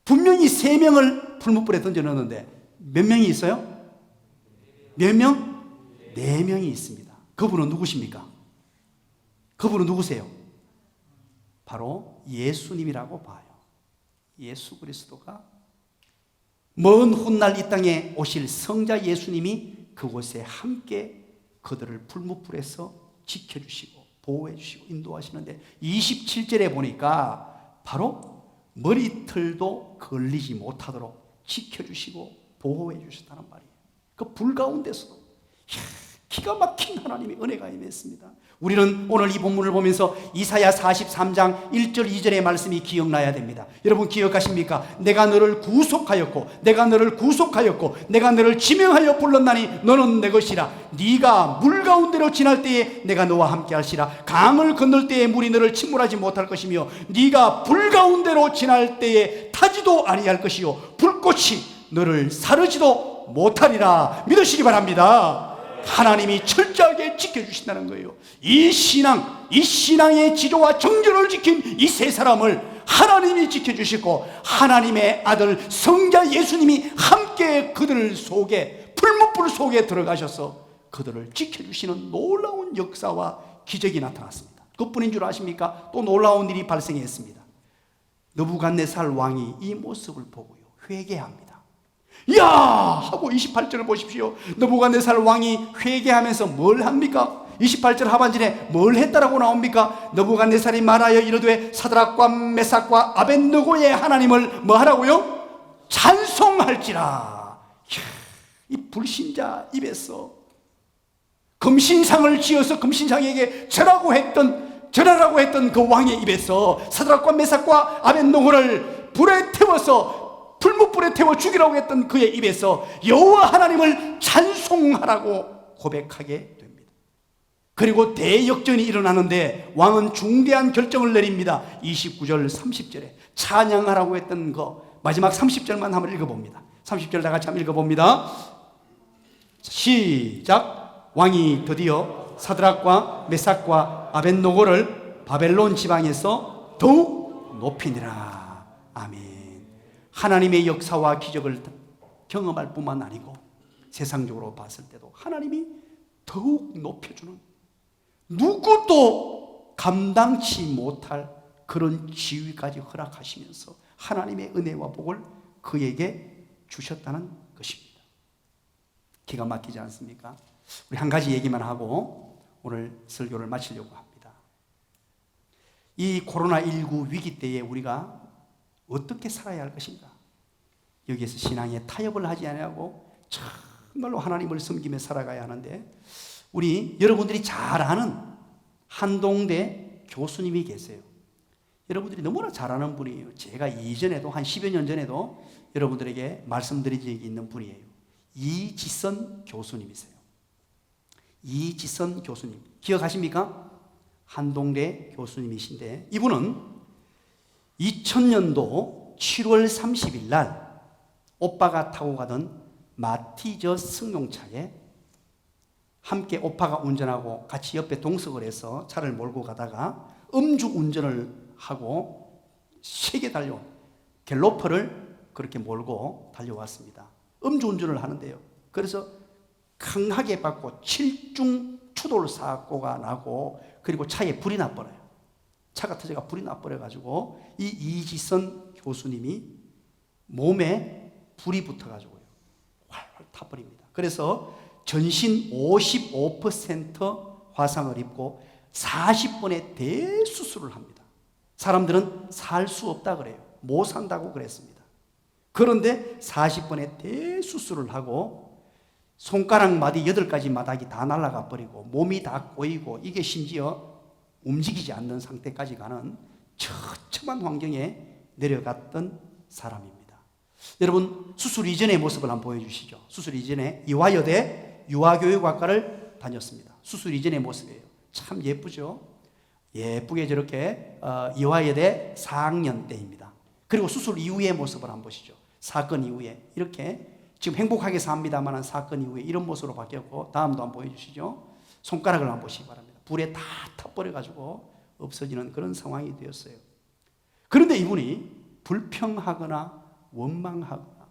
분명히 3명을 풀무불에 던져 넣었는데 몇 명이 있어요? 몇 명? 4명이 있습니다. 그분은 누구십니까? 그분은 누구세요? 바로 예수님이라고 봐요. 예수 그리스도가 먼 훗날 이 땅에 오실 성자 예수님이 그곳에 함께 그들을 풀무불에서 지켜주시고 보호해주시고 인도하시는데 27절에 보니까 바로 머리털도 걸리지 못하도록 지켜주시고 보호해주셨다는 말이에요. 그 불 가운데서도 기가 막힌 하나님의 은혜가 임했습니다. 우리는 오늘 이 본문을 보면서 이사야 43장 1절 2절의 말씀이 기억나야 됩니다. 여러분 기억하십니까? 내가 너를 구속하였고 내가 너를 지명하여 불렀나니 너는 내 것이라. 네가 물 가운데로 지날 때에 내가 너와 함께 할시라. 강을 건널 때에 물이 너를 침몰하지 못할 것이며 네가 불 가운데로 지날 때에 타지도 아니할 것이요 불꽃이 너를 사르지도 못하리라. 믿으시기 바랍니다. 하나님이 철저하게 지켜주신다는 거예요. 이 신앙의 지조와 정절을 지킨 이 3사람을 하나님이 지켜주시고 하나님의 아들 성자 예수님이 함께 그들 속에 풀무불 속에 들어가셔서 그들을 지켜주시는 놀라운 역사와 기적이 나타났습니다. 그뿐인 줄 아십니까? 또 놀라운 일이 발생했습니다. 느부갓네살 왕이 이 모습을 보고요 회개합니다. 야! 하고 28절을 보십시오. 느부갓네살 왕이 회개하면서 뭘 합니까? 28절 하반절에 뭘 했다라고 나옵니까? 느부갓네살이 말하여 이르되 사드락과 메삭과 아벳느고의 하나님을 뭐 하라고요? 찬송할지라. 이 불신자 입에서 금신상을 지어서 금신상에게 절하라고 했던 그 왕의 입에서 사드락과 메삭과 아벳노고를 불에 태워서 불못불에 태워 죽이라고 했던 그의 입에서 여호와 하나님을 찬송하라고 고백하게 됩니다. 그리고 대역전이 일어나는데 왕은 중대한 결정을 내립니다. 29절 30절에 찬양하라고 했던 거 마지막 30절만 한번 읽어봅니다. 30절 다 같이 한번 읽어봅니다. 시작. 왕이 드디어 사드락과 메삭과 아벳노고를 바벨론 지방에서 더욱 높이니라. 아멘. 하나님의 역사와 기적을 경험할 뿐만 아니고 세상적으로 봤을 때도 하나님이 더욱 높여주는, 누구도 감당치 못할 그런 지위까지 허락하시면서 하나님의 은혜와 복을 그에게 주셨다는 것입니다. 기가 막히지 않습니까? 우리 한 가지 얘기만 하고 오늘 설교를 마치려고 합니다. 이 코로나19 위기 때에 우리가 어떻게 살아야 할 것인가? 여기에서 신앙에 타협을 하지 않고 정말로 하나님을 섬기며 살아가야 하는데, 우리 여러분들이 잘 아는 한동대 교수님이 계세요. 여러분들이 너무나 잘 아는 분이에요. 제가 이전에도 한 10여 년 전에도 여러분들에게 말씀드린 적이 있는 분이에요. 이지선 교수님이세요. 이지선 교수님 기억하십니까? 한동대 교수님이신데, 이분은 2000년도 7월 30일 날 오빠가 타고 가던 마티저 승용차에 함께 오빠가 운전하고 같이 옆에 동석을 해서 차를 몰고 가다가 음주운전을 하고 세게 달려온 갤로퍼를 그렇게 몰고 달려왔습니다. 음주운전을 하는데요. 그래서 강하게 받고 7중 추돌 사고가 나고, 그리고 차에 불이 나버려요. 차가 터져가 불이 나버려가지고 이 이지선 교수님이 몸에 불이 붙어가지고요, 활활 타버립니다. 그래서 전신 55% 화상을 입고 40번의 대수술을 합니다. 사람들은 살 수 없다 그래요. 못 산다고 그랬습니다. 그런데 40번의 대수술을 하고 손가락 마디 8가지 마닥이 다 날아가 버리고 몸이 다 꼬이고, 이게 심지어 움직이지 않는 상태까지 가는 처참한 환경에 내려갔던 사람입니다. 여러분, 수술 이전의 모습을 한번 보여주시죠. 수술 이전에 이화여대 유아교육학과를 다녔습니다. 수술 이전의 모습이에요. 참 예쁘죠? 예쁘게 저렇게 이화여대 4학년 때입니다. 그리고 수술 이후의 모습을 한번 보시죠. 사건 이후에 이렇게 지금 행복하게 삽니다만 사건 이후에 이런 모습으로 바뀌었고, 다음도 한번 보여주시죠. 손가락을 한번 보시기 바랍니다. 불에 다 타버려가지고 없어지는 그런 상황이 되었어요. 그런데 이분이 불평하거나 원망하거나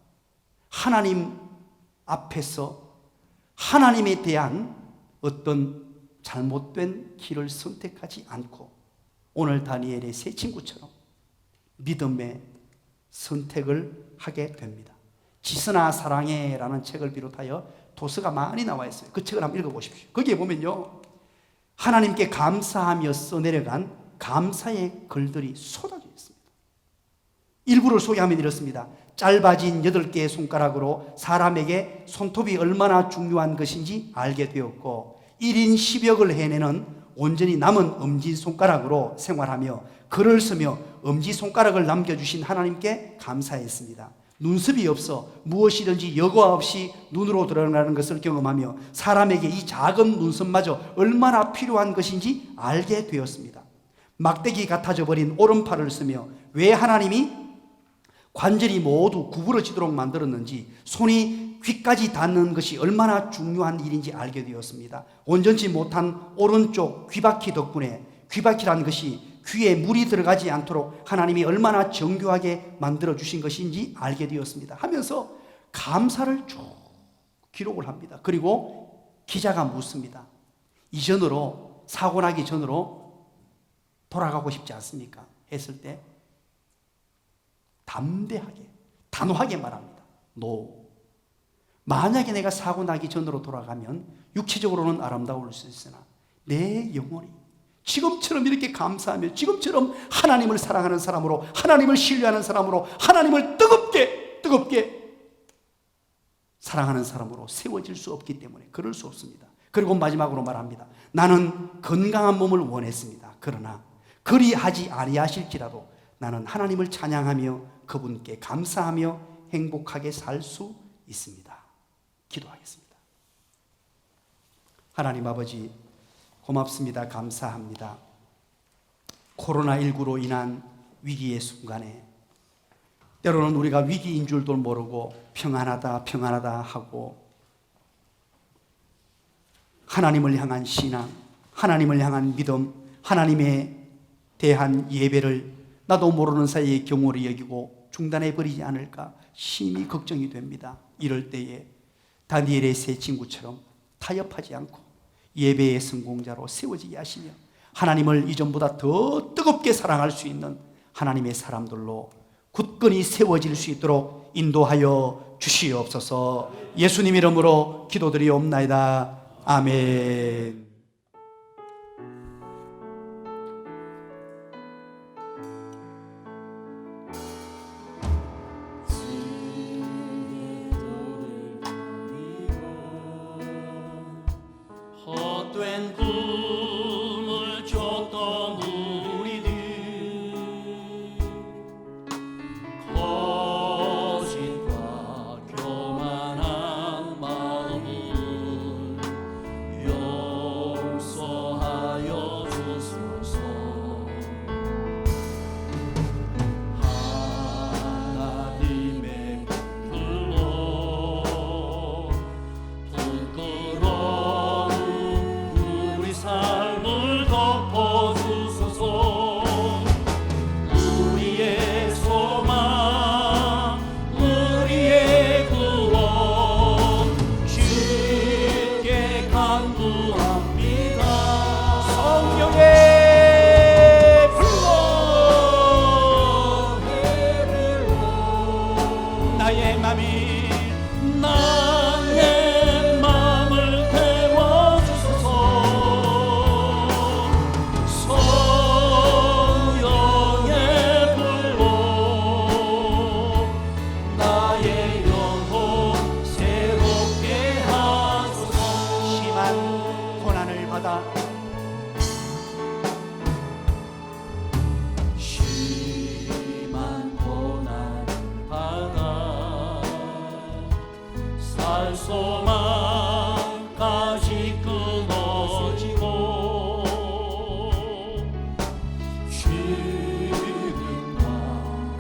하나님 앞에서 하나님에 대한 어떤 잘못된 길을 선택하지 않고, 오늘 다니엘의 세 친구처럼 믿음의 선택을 하게 됩니다. 지선아 사랑해라는 책을 비롯하여 도서가 많이 나와 있어요. 그 책을 한번 읽어보십시오. 거기에 보면요, 하나님께 감사하며 써내려간 감사의 글들이 쏟아져 있습니다. 일부를 소개하면 이렇습니다. 짧아진 8개의 손가락으로 사람에게 손톱이 얼마나 중요한 것인지 알게 되었고, 1인 10역을 해내는 온전히 남은 엄지손가락으로 생활하며 글을 쓰며 엄지손가락을 남겨주신 하나님께 감사했습니다. 눈썹이 없어 무엇이든지 여과 없이 눈으로 드러나는 것을 경험하며 사람에게 이 작은 눈썹마저 얼마나 필요한 것인지 알게 되었습니다. 막대기 같아져 버린 오른팔을 쓰며 왜 하나님이 관절이 모두 구부러지도록 만들었는지, 손이 귀까지 닿는 것이 얼마나 중요한 일인지 알게 되었습니다. 온전치 못한 오른쪽 귀바퀴 덕분에, 귀바퀴란 것이 귀에 물이 들어가지 않도록 하나님이 얼마나 정교하게 만들어주신 것인지 알게 되었습니다 하면서 감사를 쭉 기록을 합니다. 그리고 기자가 묻습니다. 이전으로, 사고 나기 전으로 돌아가고 싶지 않습니까? 했을 때 담대하게, 단호하게 말합니다. No. 만약에 내가 사고 나기 전으로 돌아가면 육체적으로는 아름다울 수 있으나 내 영혼이 지금처럼 이렇게 감사하며 지금처럼 하나님을 사랑하는 사람으로, 하나님을 신뢰하는 사람으로, 하나님을 뜨겁게 사랑하는 사람으로 세워질 수 없기 때문에 그럴 수 없습니다. 그리고 마지막으로 말합니다. 나는 건강한 몸을 원했습니다. 그러나 그리하지 아니하실지라도 나는 하나님을 찬양하며 그분께 감사하며 행복하게 살 수 있습니다. 기도하겠습니다. 하나님 아버지, 고맙습니다. 감사합니다. 코로나19로 인한 위기의 순간에 때로는 우리가 위기인 줄도 모르고 평안하다 평안하다 하고 하나님을 향한 신앙, 하나님을 향한 믿음, 하나님에 대한 예배를 나도 모르는 사이에 경홀히 여기고 중단해버리지 않을까 심히 걱정이 됩니다. 이럴 때에 다니엘의 세 친구처럼 타협하지 않고 예배의 성공자로 세워지게 하시며 하나님을 이전보다 더 뜨겁게 사랑할 수 있는 하나님의 사람들로 굳건히 세워질 수 있도록 인도하여 주시옵소서. 예수님 이름으로 기도드리옵나이다. 아멘. 헛된 꿈을 쫓던 우리들 거짓과 교만한 마음을 용서하여 주소서. 하나님의 불로 부끄러운 우리 삶을 덮어주소서. 우리의 소망, 우리의 구원 주께 간구합니다. 성령의 불로 나의 맘을 태워주소서. 성령의 불로 나의 영혼 새롭게 하소서. 심한 고난을 받아 심한 고난을 받아 살 소망까지 끊어지고 죽음과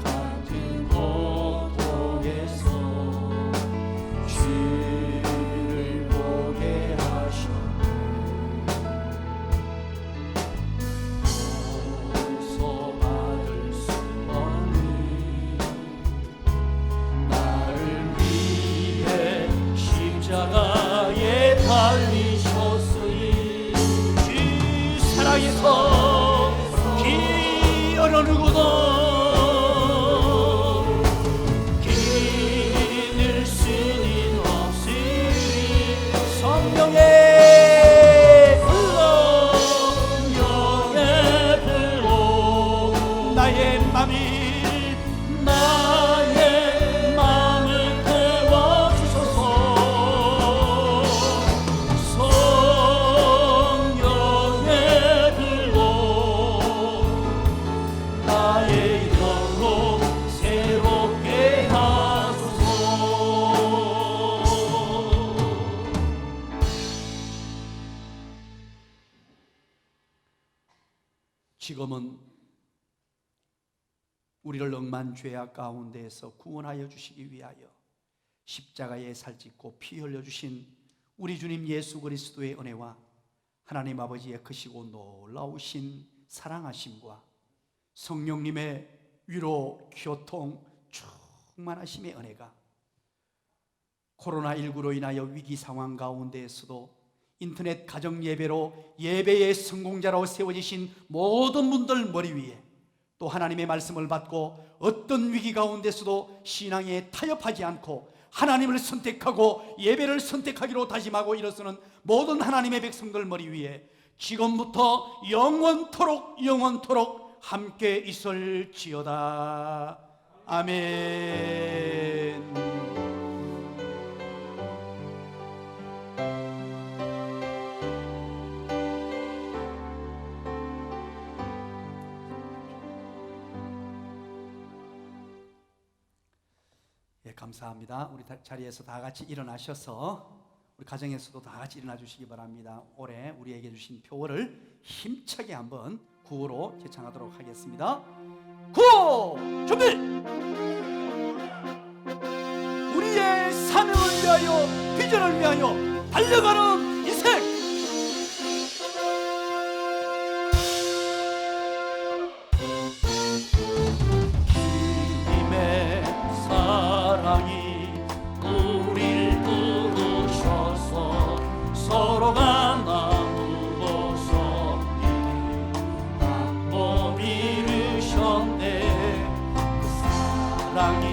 같은 고통에서 주를 보게 하셨네. 용서받을 수 없는 나를 위해 십자가에 달리셨으니 주 사랑에서 피 흘러누구도 기를 수는 없으니 성령의 불로 영의 불로 나의 맘을 태워주소서. 성령의 불로 나의 영혼 새롭게 하소서. 지금은 우리를 억만 죄악 가운데에서 구원하여 주시기 위하여 십자가에 살짓고 피 흘려주신 우리 주님 예수 그리스도의 은혜와 하나님 아버지의 크시고 놀라우신 사랑하심과 성령님의 위로 교통 충만하심의 은혜가 코로나19로 인하여 위기 상황 가운데에서도 인터넷 가정 예배로 예배의 성공자로 세워지신 모든 분들 머리 위에 또 하나님의 말씀을 받고 어떤 위기 가운데서도 신앙에 타협하지 않고 하나님을 선택하고 예배를 선택하기로 다짐하고 일어서는 모든 하나님의 백성들 머리 위에 지금부터 영원토록 함께 있을지어다. 아멘. 예, 감사합니다. 우리 자리에서 다 같이 일어나셔서 우리 가정에서도 다 같이 일어나 주시기 바랍니다. 올해 우리에게 주신 표어를 힘차게 한번 구호로 개창하도록 하겠습니다. 구호 준비! 우리의 사명을 위하여 비전을 위하여 달려가는 인생! 주님의 사랑이 우릴 부르셔서 서로가 나누어서 나눠 이루셨네. 그 사랑이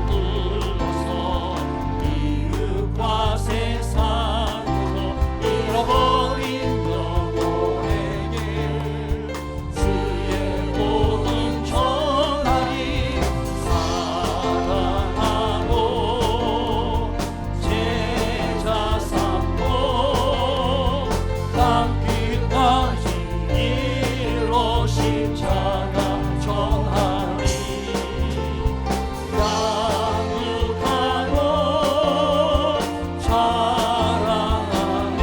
흘러서 이웃과 세상으로 잃어버린 영혼에게 주의 복음 전하리. 사랑하고 제자 삼고 땅 끝까지 이루어 십자가 전하리. 양육하고 자랑하니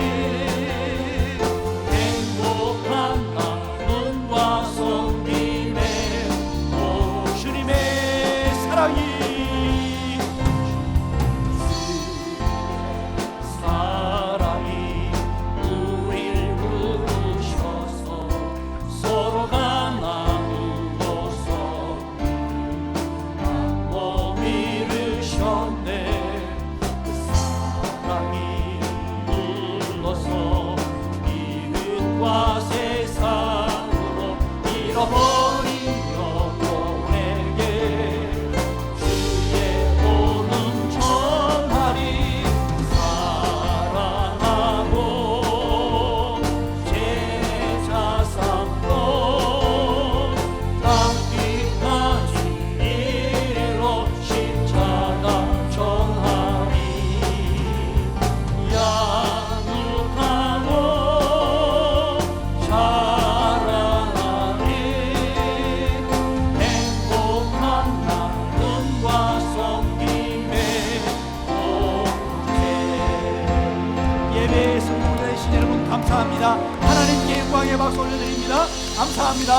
행복한 나눔과 섬김에 오 주님의 사랑이 사랑이 우릴 부르셔서 서로가 나누어서 나눠 이루셨네. 그 사랑이 흘러서 이웃과 세상으로 잃어버린 영혼에게 주의 복음 전하리. 사랑하고 제자 삼고 땅 끝까지 이르러 십자가 전하리. 양육하고 자랑하리. 행복한 나눔과 섬김의 공제. 예배에 성공되신 여러분 감사합니다. 하나님께 영광의 박수 올려드립니다. 감사합니다.